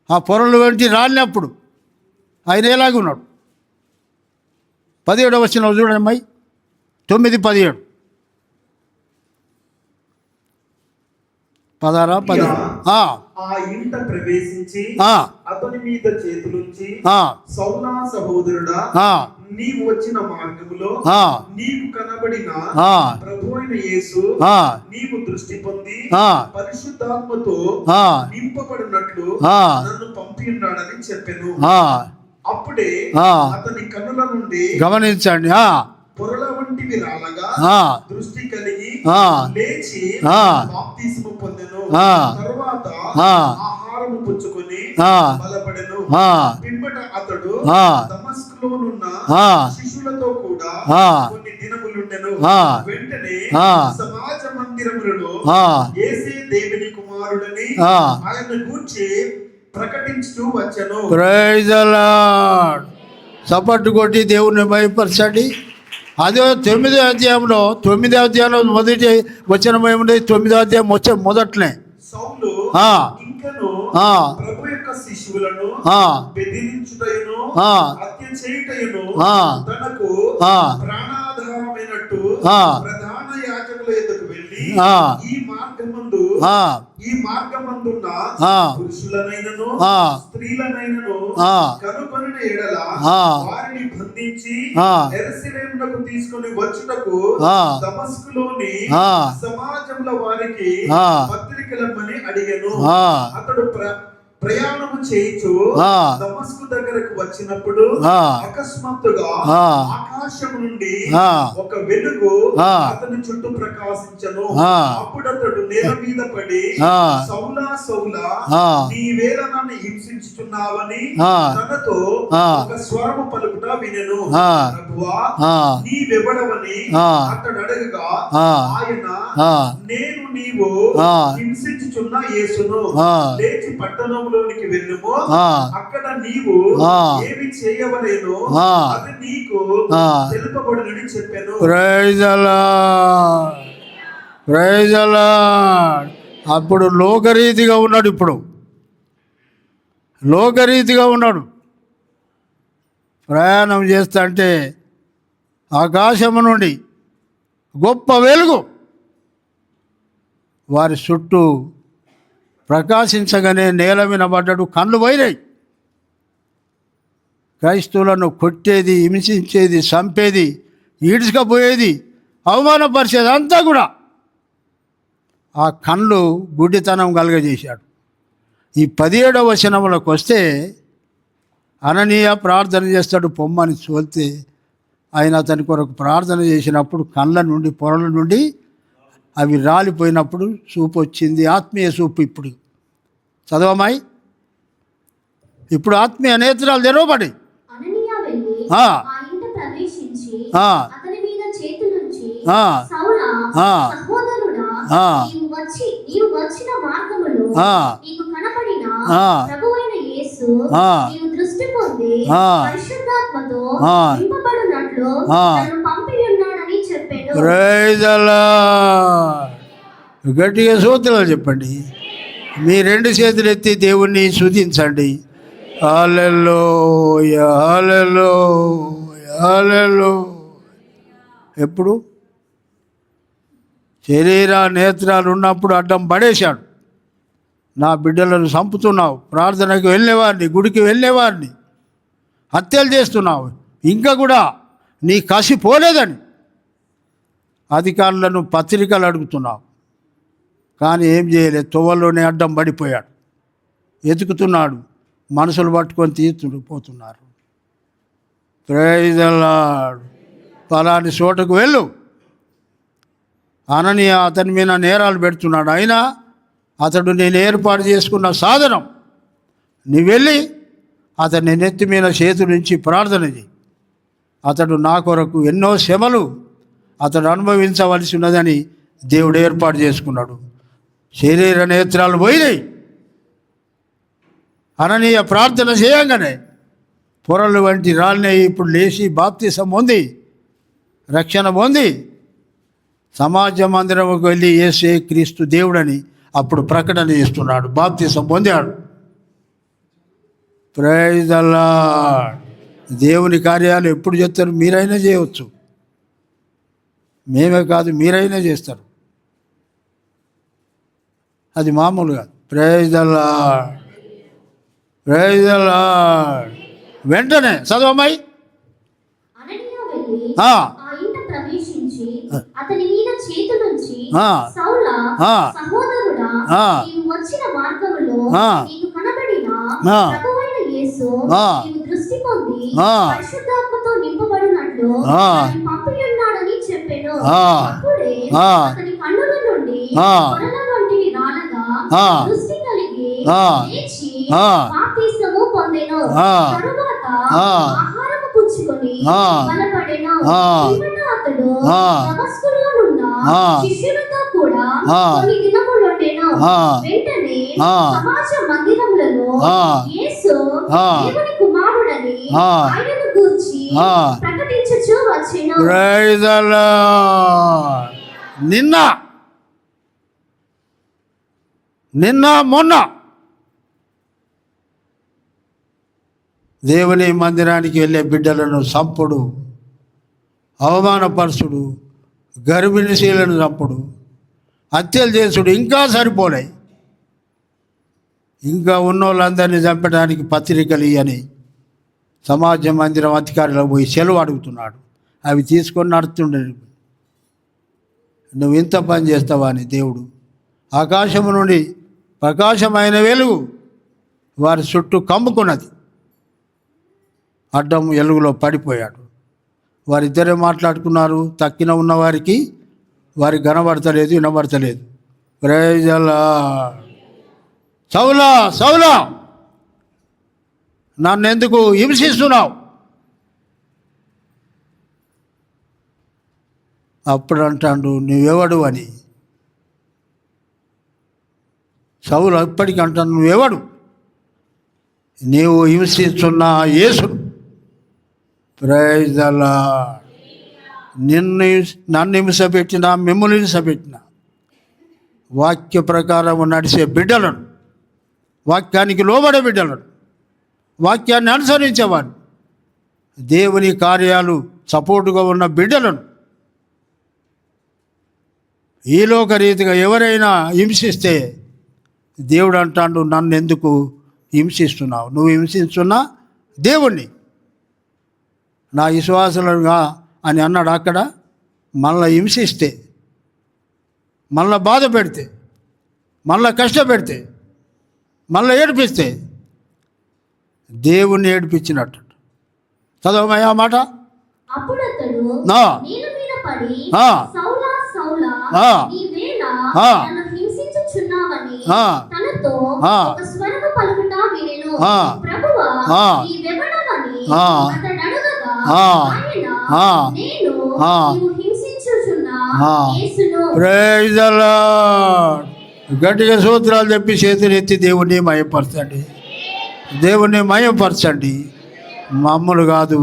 ఆ పొరలు వెంటి రాలినప్పుడు ఆయన ఎలాగున్నాడు? 17వ వచనం చూడండి అమ్మాయి, 9:17. 16 ఆ ఇంట ప్రవేశించి అతని మీద చేతులుంచి, సౌలా సహోదరుడా, నీవు వచ్చిన మార్గములో నీకు కనబడిన ప్రభువైన యేసు నీవు దృష్టి పొంది పరిశుద్ధాత్మతో నింపబడినట్లు నన్ను పంపి ఉన్నాడని చెప్పెను. అప్పుడే అతని కన్నుల నుండి గమనించండి, పొరల వంటివి రాలగా దృష్టి కలిగి లేచి బాప్తిస్మము పొందెను. తరువాత ఆహారము పుచ్చుకొని బలపడెను. పిమ్మట అతడు దమస్కులోనున్న శిష్యులతో కూడా కొన్ని దినములుండెను. వెంటనే సమాజ మందిరములలో యేసే దేవుని కుమారుడని ఆయన గూర్చి ప్రకటించుతూ వచ్చెను. Praise the lord. చప్పట్లు కొట్టి దేవుని భయపరచండి. అదే 9వ అధ్యాయంలో మొదటి వచనం ఏముంది? 9వ అధ్యాయం వచ్చే మొదట్లే సౌలు ఇంకను ప్రభు యొక్క శిష్యులను బెదిరించుటయును హత్య చేయుటయును తనకు ప్రాణాధారమైనట్టు ప్రధాన యాజకుల ఎదుకు వెళ్ళి ఈ మార్గమందున్న పురుషులనైనను స్త్రీలనైనను కనుగొనిన ఎడల వారిని బంధించి యెరూషలేమునకు తీసుకొని వచ్చుటకు దమస్కులోని సమాజంలో వారికి పత్రికలమ్మని అడిగెను. అతడు ప్రయాణము చేయించు దమస్కు దగ్గరకు వచ్చినప్పుడు అకస్మాత్తుగా ఆకాశం నుండి ఒక వెలుగు అతని చుట్టూ ప్రకాశించను. అప్పుడు అతడు నేల మీద పడి, సౌలా సౌలా, నీవేళ నన్ను హింసించుచున్నావని తనతో ఒక స్వరము పలుకుట వినెను. ప్రభువా, నీవెవడవని అతడు అడగగా ఆయన, నేను నీవు హింసించుచున్న యేసును, లేచి పట్టణం లోనికి వెళ్ళుము, అక్కడ నీవు ఏమి చేయవలేను అది నీకు తెలుపబడునని చెప్పాను. Praise the lord. Praise the lord. అప్పుడు లోకరీతిగా ఉన్నాడు, ఇప్పుడు లోకరీతిగా ఉన్నాడు. ప్రయాణం చేస్తా అంటే ఆకాశము నుండి గొప్ప వెలుగు వారి చుట్టూ ప్రకాశించగానే నేల మీద పడ్డాడు. కళ్ళు పోయినాయి. క్రైస్తవులను కొట్టేది, హింసించేది, చంపేది, ఈడ్చుకపోయేది, అవమానపరిచేది అంతా కూడా ఆ కళ్ళు గుడ్డితనం కలుగజేశాడు. ఈ 17వ వచనంలోకి వస్తే అననీయ ప్రార్థన చేస్తాడు, పొమ్మని చూస్తే ఆయన అతని కొరకు ప్రార్థన చేసినప్పుడు కళ్ళ నుండి పొరల నుండి అవి రాలిపోయినప్పుడు చూపు వచ్చింది. ఆత్మీయ చూపు. ఇప్పుడు చదవమాయి, ఇప్పుడు ఆత్మీయ నేత్రాలు తెరవబడి ప్రైజ్ ది లార్డ్. గట్టిగా స్తోత్రాలు చెప్పండి. మీ 2 చేతులు ఎత్తి దేవుణ్ణి స్తుతించండి. హల్లెలూయా, హల్లెలూయా, హల్లెలూయా. ఎప్పుడు శరీర నేత్రాలు ఉన్నప్పుడు అడ్డం పడేశాడు. నా బిడ్డలను చంపుతున్నావు, ప్రార్థనకు వెళ్ళేవారిని, గుడికి వెళ్ళేవారిని హత్యలు చేస్తున్నావు, ఇంకా కూడా నీ కసి పోలేదని అధికారులను పత్రికలు అడుగుతున్నావు. కానీ ఏం చేయలేదు, తొవ్వలోనే అడ్డం పడిపోయాడు. ఎతుకుతున్నాడు, మనసులు పట్టుకొని పోతున్నారు. Praise the lord. పలాని చోటకు వెళ్ళు. అననీయ అతని మీద నేరాలు పెడుతున్నాడు. అయినా అతడు నేను ఏర్పాటు చేసుకున్న సాధనం, నీ వెళ్ళి అతని నెత్తి మీద చేతుల నుంచి ప్రార్థన చేయి. అతడు నా కొరకు ఎన్నో శ్రమలు అతడు అనుభవించవలసి ఉన్నదని దేవుడు ఏర్పాటు చేసుకున్నాడు. శరీర నేత్రాలు పోయినాయి. అననీయ ప్రార్థన చేయంగానే పొరలు వంటి రాళ్ళని ఇప్పుడు లేచి బాప్తిసం పొంది రక్షణ పొంది సమాజ మందిరంకు వెళ్ళి యేసే క్రీస్తు దేవుడని అప్పుడు ప్రకటన చేస్తున్నాడు. బాప్తిసం పొందాడు. Praise the lord. దేవుని కార్యాలు ఎప్పుడు చేస్తారు? మీరైనా చేయవచ్చు, మేమే కాదు, మీరైనా చేస్తారు. అది మామూలుగా. Praise the lord, praise the lord. వెంటనే చదవమ్మాయి. అననీయ వెళ్ళి ఆ, ఆ ఇంట ప్రవేశించి అతని మీద చేతులుంచి ఆ, సౌలా ఆ, సహోదరుడా, ఆ, నీవు వచ్చిన మార్గములో ఆ, నీకు కనబడిన ఆ, ప్రభువైన యేసు ఆ, నీవు దృష్టి పొంది ఆ, పరిశుద్ధాత్మతో నింపబడినట్లు ఆ, ఆయన పంపియున్నాడని చెప్పెను. ఆ, అప్పుడే ఆ, అతని కన్నుల నుండి ఆ, పొరల వంటివి రాలగా ఆ, దృష్టి కలిగి ఆ, లేచి ఆ, బాప్తిసము పొందెను. ఆ, తరువాత ఆ, ఆహారము పుచ్చుకొని ఆ, బలపడెను. ఆ, పిమ్మట అతడు ఆ, దమస్కులోనున్న ఆ, శిష్యులతో కూడా ఆ, కొన్ని దినములుండెను. ఆ, వెంటనే ఆ, సమాజ మందిరములలో ఆ, యేసు ఆ, దేవుని కుమారుడని ఆ, ఆయనను గూర్చి ఆ, ప్రకటించుచు వచ్చెను. Praise the lord. నిన్న మొన్న దేవుని మందిరానికి వెళ్ళే బిడ్డలను చంపుడు, అవమానపరచుడు, గర్భిణీ స్త్రీలను చంపుడు, హత్యలు చేసుడు ఇంకా సరిపోలే. ఇంకా ఉన్నోళ్ళందరినీ చంపడానికి పత్రికలు ఇయ్యని సమాజ మందిరం అధికారులకు పోయి సెలవు అడుగుతున్నాడు. అవి తీసుకొని నడుతుండే. నువ్వు ఇంత పని చేస్తావా అని దేవుడు ఆకాశము నుండి ప్రకాశమైన వెలుగు వారి చుట్టూ కమ్ముకున్నది. అడ్డం ఎలుగులో పడిపోయాడు. వారిద్దరే మాట్లాడుకున్నారు. తక్కిన ఉన్నవారికి వారికి కనబడతలేదు, వినబడతలేదు. Praise the Lord. సౌలా, సౌలా, నన్ను ఎందుకు హింసిస్తున్నావు? అప్పుడు అంటాడు, నువ్వెవడు అని. సౌలు ఇప్పటికీ అంటాను, నువ్వెవడు? నీవు హింసిస్తున్న యేసును. Praise the lord. నన్ను హింసపెట్టిన, మిమ్మల్ని హింసపెట్టిన, వాక్య ప్రకారం నడిచే బిడ్డలను, వాక్యానికి లోబడే బిడ్డలను, వాక్యాన్ని అనుసరించేవాడు, దేవుని కార్యాలు సపోర్టుగా ఉన్న బిడ్డలను ఈలోక రీతిగా ఎవరైనా హింసిస్తే దేవుడు అంటాడు, నన్ను ఎందుకు హింసిస్తున్నావు? నువ్వు హింసిస్తున్నా దేవుణ్ణి, నా విశ్వాసులుగా అని అన్నాడు. అక్కడ మళ్ళీ హింసిస్తే, మళ్ళీ బాధ పెడితే, మళ్ళీ కష్టపెడితే, మళ్ళీ ఏడిపిస్తే దేవుణ్ణి ఏడిపించినట్టు. చదవమయ్యా మాట. అప్పుడు అతడు నా నేల మీద పడి ఆ, సౌలా, సౌలా, ఆ, నీవేళ ఆ, నన్ను హింసించుచున్నావని ఆ, తనతో ఆ, ఒక స్వరము పలుకుట వినెను. ఆ, ప్రభువా, ఆ, నీవెవడవని ఆ, అతడు అడగగా ఆ, ఆయన ఆ, నేను ఆ, నీవు హింసించుచున్న ఆ. యేసును. Praise the lord. గట్టిగా సూత్రాలు చెప్పి చేతులు ఎత్తి దేవుణ్ణి మయపరచండి, దేవుణ్ణి మయపరచండి. మామూలు కాదు,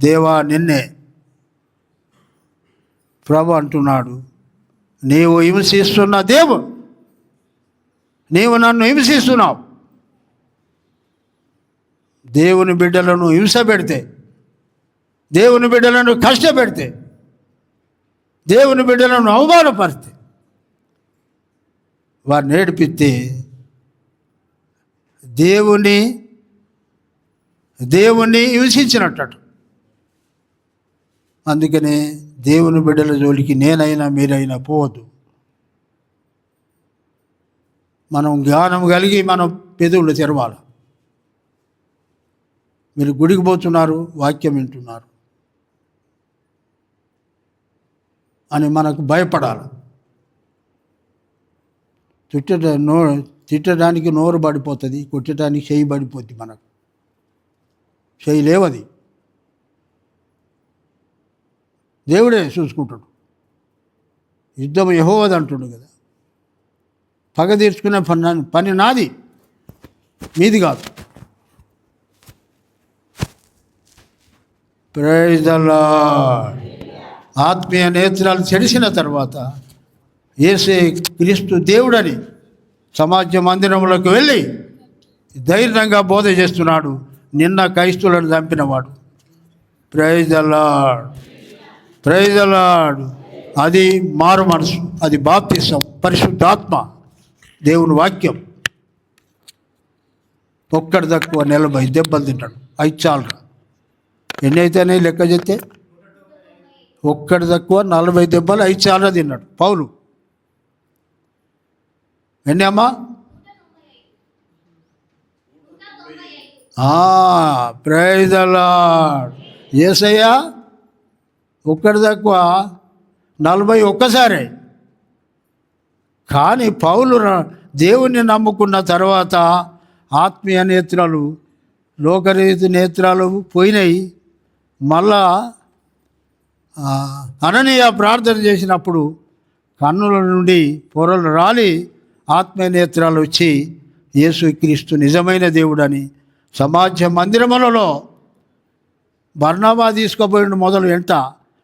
దేవా నిన్నే. ప్రభు అంటున్నాడు, నీవు హింసిస్తున్న దేవుడు, నీవు నన్ను హింసిస్తున్నావు. దేవుని బిడ్డలను హింస పెడితే, దేవుని బిడ్డలను కష్టపెడితే, దేవుని బిడ్డలను అవమానపరిస్తే, వారిని ఏడిపిస్తే దేవుణ్ణి హింసించినట్టు. అందుకనే దేవుని బిడ్డల జోలికి నేనైనా మీరైనా పోవద్దు. మనం జ్ఞానం కలిగి మనం పెదవులు తెరవాలి. మీరు గుడికి పోతున్నారు, వాక్యం వింటున్నారు అని మనకు భయపడాలి. తిట్టడానికి నోరు పడిపోతుంది, కొట్టడానికి చెయ్యి పడిపోద్ది. మనకు చెయ్యి లేవది, దేవుడే చూసుకుంటాడు. యుద్ధం యెహోవాది అంటుండు కదా. పగ తీర్చుకునే పని నాది, మీది కాదు. Praise the lord. ఆత్మీయ నేత్రాలు చెడిసిన తర్వాత యేసే క్రీస్తు దేవుడని సమాజ మందిరంలోకి వెళ్ళి ధైర్యంగా బోధ చేస్తున్నాడు. నిన్న క్రైస్తువులను చంపినవాడు. Praise the lord, praise the Lord. అది మారు మనసు, అది బాప్తిసం, పరిశుద్ధాత్మ, దేవుని వాక్యం. ఒక్కడి తక్కువ 40 దెబ్బలు తింటాడు. 5 చాలురా. ఎన్ని అయితేనే లెక్క చెప్తే ఒక్కడి తక్కువ 40 దెబ్బలు 5 చాలురా తిన్నాడు పౌలు. ఎన్ని అమ్మా? Praise the lord. యేసయ్య ఒక్కడి తక్కువ 40 ఒక్కసారే. కానీ పౌలు దేవుణ్ణి నమ్ముకున్న తర్వాత ఆత్మీయ నేత్రాలు, లోకరీతి నేత్రాలు పోయినాయి. మళ్ళా అననీయ ప్రార్థన చేసినప్పుడు కన్నుల నుండి పొరలు రాలి ఆత్మీయ నేత్రాలు వచ్చి యేసుక్రీస్తు నిజమైన దేవుడని సమాజ మందిరములలో బర్నబా తీసుకుపోయిండు. మొదలు ఎంత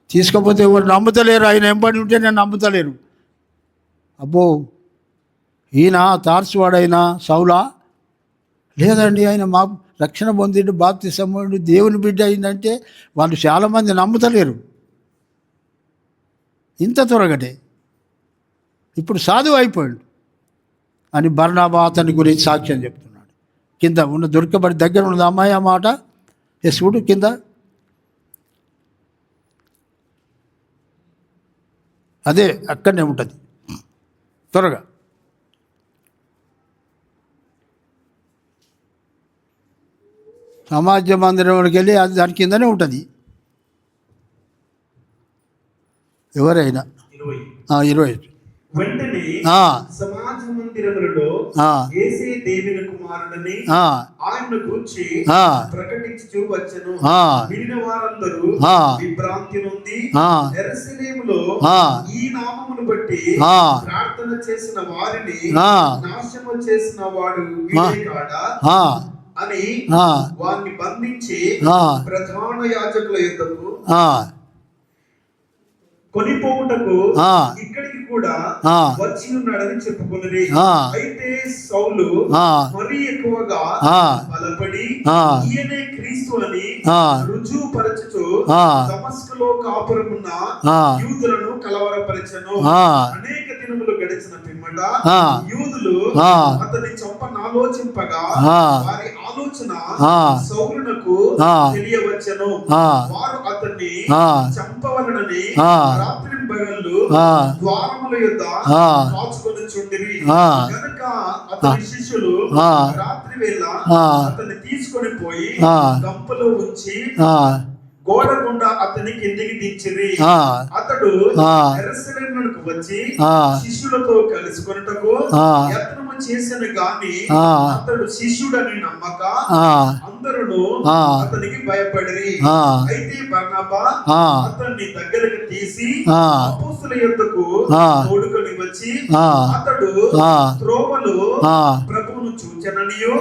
తీసుకపోతే ఎవరు నమ్ముతలేరు. ఆయన ఎంబడి ఉంటే నేను నమ్ముతలేరు. అబ్బో, ఈయన తార్సువాడైనా సౌలా? లేదండి, ఆయన మా రక్షణ పొందిండు, బాప్తిసం పొందిండు, దేవుని బిడ్డ అయిందంటే వాళ్ళు చాలామంది నమ్ముతలేరు. ఇంత త్వరగటే ఇప్పుడు సాధువు అయిపోయాడు అని బర్నబా అతని గురించి సాక్ష్యం చెప్తున్నాడు. కింద ఉన్న దొరకబడి దగ్గర ఉన్నది అమ్మాయి ఆ మాట చూడు కింద. అదే అక్కడనే ఉంటుంది. త్వరగా సమాజ మందిరంలోకి వెళ్ళి అది దాని కిందనే ఉంటుంది. ఎవరైనా 20. వెంటనే సమాజ మందిరములలో యేసే దేవుని కుమారుడని ఆయనను గూర్చి ప్రకటించుచు వచ్చెను. వినిన వారందరూ విభ్రాంతి నొంది యెరూషలేములో ఈ నామమును బట్టి ప్రార్థన చేసిన వారిని నాశనము చేసిన వాడు వీడే కాడా అని వారిని బంధించి ప్రధాన యాజకుల యొద్దకు కొనిపోవుటకు ఇక్కడికి కూడా వచ్చి ఉన్నాడని చెప్పుకున్నది. అయితే సౌలు మరీ ఎక్కువగా బలపడి ఈయనే క్రీస్తు అని రుజువుపరచుచు దమస్కులో కాపురమున్న యూదులను కలవరపరచెను. అనేక దినములు గడిచిన పిమ్మట యూదులు అతన్ని చంపనాలోచింపగా వారి ఆలోచన సౌలునకు తెలియవచ్చెను. వారు అతన్ని చంపవలనని రాత్రి పగళ్ళు ద్వారముల యొద్ద కాచుకొని చుండిరి. కనుక అతని శిష్యులు రాత్రి వేళ అతన్ని తీసుకొని పోయి గంపలో ఉంచి గోడ గుండా అతని కిందికి దించిరి. అతడు యెరూషలేమునకు వచ్చి శిష్యులతో కలుసుకొనుటకు యత్నము చేసిన గాని అతడు శిష్యుడని నమ్మక అందరూ అతనికి భయపడిరి. అయితే బర్నబా అతన్ని దగ్గరకు తీసి అపోస్తలుల యొద్దకు తోడుకొని వచ్చి అతడు త్రోవలో ప్రభువును చూచెననియు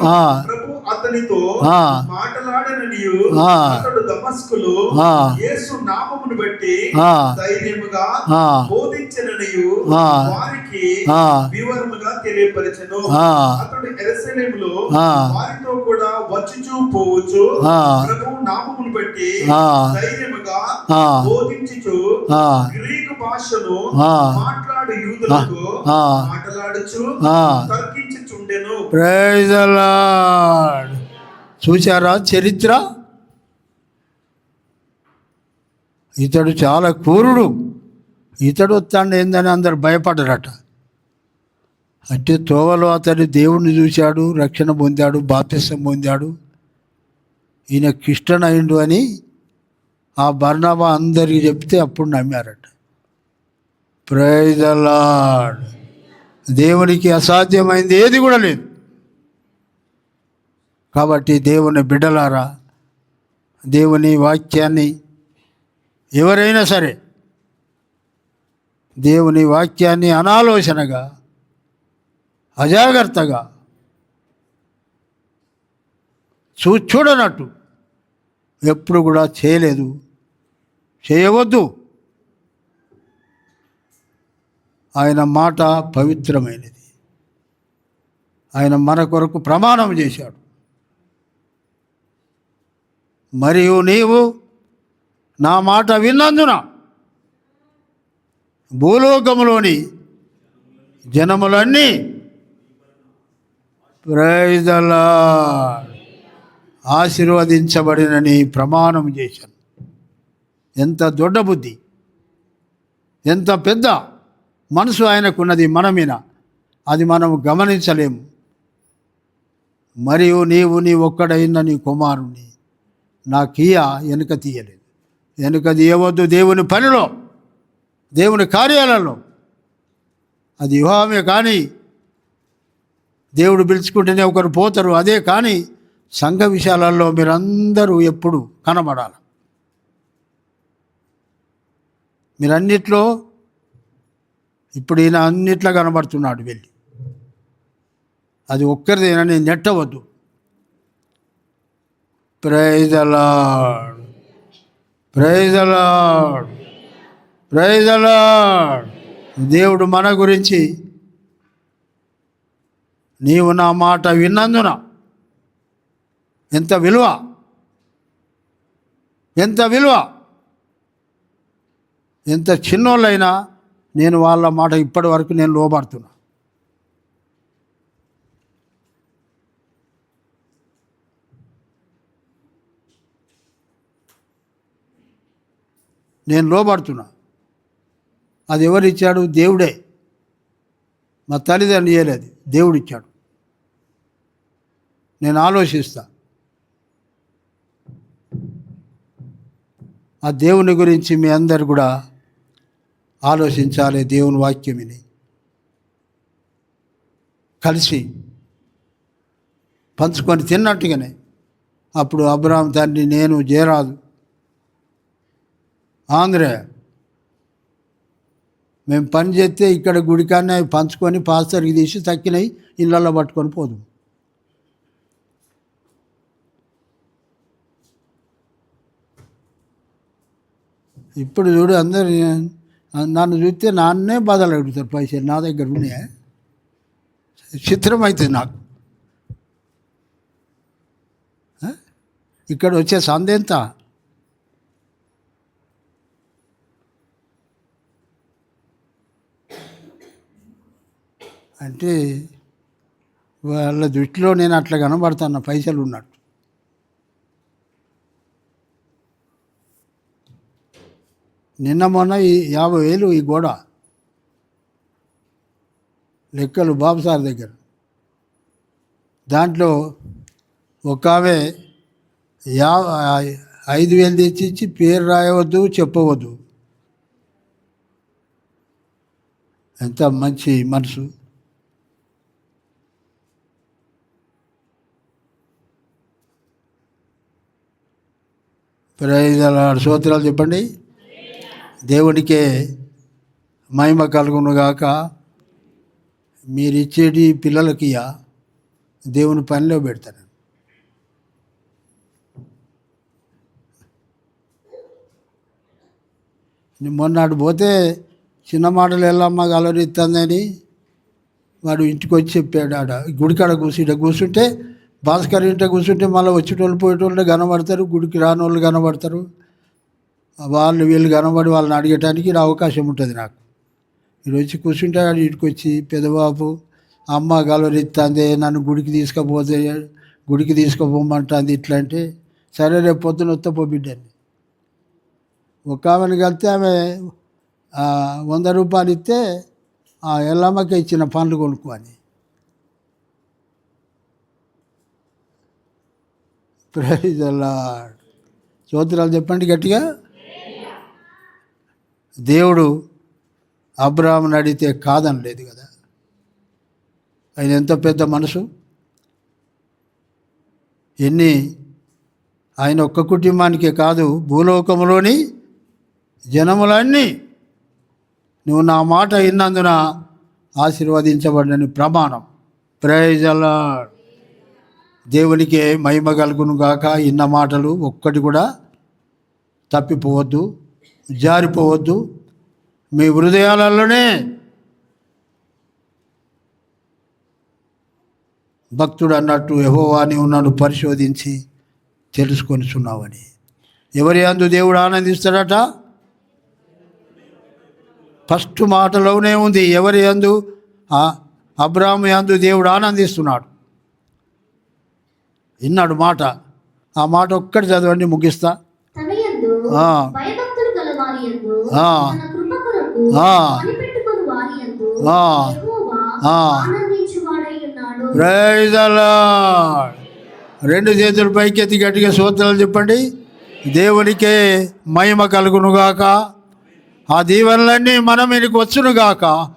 ప్రభు అతని అతనితో ఆ, మాటలాడననియు ఆ, అతడు దమస్కులో ఆ, యేసు నామమును బట్టి ఆ, ధైర్యముగా ఆ, బోధించననియు ఆ, వారికి ఆ, వివరముగా తెలియపరచెను. ఆ, అతడు యెరూషలేములో ఆ, వారితో కూడా వచ్చుచూ పోవచ్చు ఆ, ప్రభువు నామమును బట్టి ఆ, ధైర్యముగా ఆ, బోధించుచు ఆ, గ్రీకు భాషను ఆ, మాట్లాడు యూదులకు ఆ, మాటలాడుచు ఆ. తర్కించుచుండెను. Praise the Lord. చూశారా చరిత్ర? ఇతడు చాలా క్రూరుడు, ఇతడు వస్తాడు ఏందని అందరు భయపడ్డారట. అంటే తోవలో అతడు దేవుణ్ణి చూశాడు, రక్షణ పొందాడు, బాప్తిసం పొందాడు, ఈయన క్రిస్టియన్ అయిండు అని ఆ బర్నబా అందరికీ చెప్తే అప్పుడు నమ్మారట. Praise the lord. దేవునికి అసాధ్యమైంది ఏది కూడా లేదు. కాబట్టి దేవుని బిడ్డలారా, దేవుని వాక్యాన్ని ఎవరైనా సరే దేవుని వాక్యాన్ని అనాలోచనగా, అజాగ్రత్తగా, చూడనట్టు ఎప్పుడు కూడా చేయలేదు, చేయవద్దు. ఆయన మాట పవిత్రమైనది. ఆయన మన కొరకు ప్రమాణం చేశాడు. మరియు నీవు నా మాట విన్నందున భూలోకములోని జనములన్నీ ప్రైజ్ ద లార్డ్ ఆశీర్వదించబడినని ప్రమాణం చేశాను. ఎంత దొడ్డ బుద్ధి, ఎంత పెద్ద మనసు ఆయనకున్నది మన మీద, అది మనం గమనించలేము. మరియు నీవు నీ ఒక్కడైన నీ కుమారుణ్ణి నాకియ వెనుక తీయలేదు. వెనుక తీయవద్దు. దేవుని పనిలో, దేవుని కార్యాలలో, అది వివాహమే కానీ, దేవుడు పిలుచుకుంటేనే ఒకరు పోతారు, అదే కానీ సంఘ విషయాలలో మీరందరూ ఎప్పుడు కనబడాలి. మీరన్నిట్లో ఇప్పుడు ఈయన అన్నిట్లో కనబడుతున్నాడు వెళ్ళి, అది ఒక్కరిదేనని నెట్టవద్దు. Praise the Lord, praise the Lord, praise the Lord. దేవుడు మన గురించి నీవు నా మాట విన్నందున ఎంత విలువ, ఎంత విలువ. ఎంత చిన్నోళ్ళైనా నేను వాళ్ళ మాట ఇప్పటి వరకు నేను లోబడుతున్నా. నేను లోబడుతున్నా. అది ఎవరిచ్చాడు? దేవుడే. మా తల్లిదండ్రులు ఇవ్వలేదు, దేవుడిచ్చాడు. నేను ఆలోచిస్తా. ఆ దేవుని గురించి మీ అందరు కూడా ఆలోచించాలి. దేవుని వాక్యం విని కలిసి పంచుకొని తిన్నట్టుగానే అప్పుడు అబ్రహాం తండ్రి, నేను జయరాజు, ఆంధ్రే, మేము పని చేస్తే ఇక్కడ గుడికాన్నే పంచుకొని పాస్తర్కి తీసి తక్కినవి ఇళ్ళల్లో పట్టుకొని పోదు. ఇప్పుడు చూడు, అందరు నన్ను చూస్తే నాన్నే బాధలు అడుగుతారు, పైసలు నా దగ్గర ఉన్నాయా? చిత్రం అవుతుంది నాకు. ఇక్కడ వచ్చే సంద ఎంత? అంటే వాళ్ళ దృష్టిలో నేను అట్లా కనబడతాను, పైసలు ఉన్నట్టు. నిన్న మొన్న ఈ 50,000 ఈ గోడ లెక్కలు బాబు సార్ దగ్గర, దాంట్లో ఒక ఆమె 5,000 తెచ్చిచ్చి పేరు రాయవద్దు, చెప్పవద్దు. ఎంత మంచి మనసు. Praise the lord. స్తోత్రాలు చెప్పండి. దేవునికే మహిమ కలుగును గాక. మీరు ఇచ్చేటి పిల్లలకి దేవుని పనిలో పెడతాను. మొన్నటి పోతే చిన్న మాటలు ఎల్లమ్మ గలరిస్తుందని వాడు ఇంటికి వచ్చి చెప్పాడు. ఆడ గుడికాడ కూర్చుంటే భాస్కర్ ఇంట కూర్చుంటే మళ్ళీ వచ్చేటోళ్ళు పోయేటోళ్ళు కనబడతారు, గుడికి రాని వాళ్ళు కనబడతారు. వీళ్ళు కనబడి వాళ్ళని అడిగటానికి అవకాశం ఉంటుంది నాకు. మీరు వచ్చి కూర్చుంటే ఆడు ఇంటికి వచ్చి పెద్దబాబు అమ్మ గలవరిస్తుంది, నన్ను గుడికి తీసుకుపోమంటుంది ఇట్లా అంటే, సరే రేపు పొద్దున వస్తపో బిడ్డని. ఒక ఆమెను కలిస్తే ఆమె 100 రూపాయలు ఇస్తే ఆ ఎల్లమ్మకి ఇచ్చిన పండ్లు కొనుక్కో అని. Praise the lord. స్తోత్రాలు చెప్పండి గట్టిగా. దేవుడు అబ్రాహాముని అడిగితే కాదనలేదు కదా. ఆయన ఎంత పెద్ద మనసు. ఆయన ఒక్క కుటుంబానికే కాదు, భూలోకంలోని జనములన్నీ నువ్వు నా మాట విన్నందున ఆశీర్వదించబడని ప్రమాణం. Praise the lord. దేవునికే మహిమ కలుగును గాక. ఇన్న మాటలు ఒక్కటి కూడా తప్పిపోవద్దు, జారిపోవద్దు. మీ హృదయాలలోనే భక్తుడు అన్నట్టు యెహోవా నీవు నన్ను పరిశోధించి తెలుసుకొనిచున్నావని. ఎవరి యందు దేవుడు ఆనందిస్తాడట? ఫస్ట్ మాటలోనే ఉంది, ఎవరి యందు? అబ్రాహాము యందు దేవుడు ఆనందిస్తున్నాడు. విన్నాడు మాట. ఆ మాట ఒక్కటి చదవండి, ముగిస్తా. తన యందు భయభక్తులు గల వారి యందు, ఆ. తన కృప కొరకు ఆ. కనిపెట్టుకొను వారి యందు ఆ. యెహోవా ఆ. ఆనందించువాడై ఉన్నాడు. Praise the lord. 2 చేతులు పైకెత్తి గట్టిగా స్తోత్రాలు చెప్పండి. దేవునికే మహిమ కలుగునుగాక. ఆ దీవెనలన్నీ మన మీదకి వచ్చునుగాక.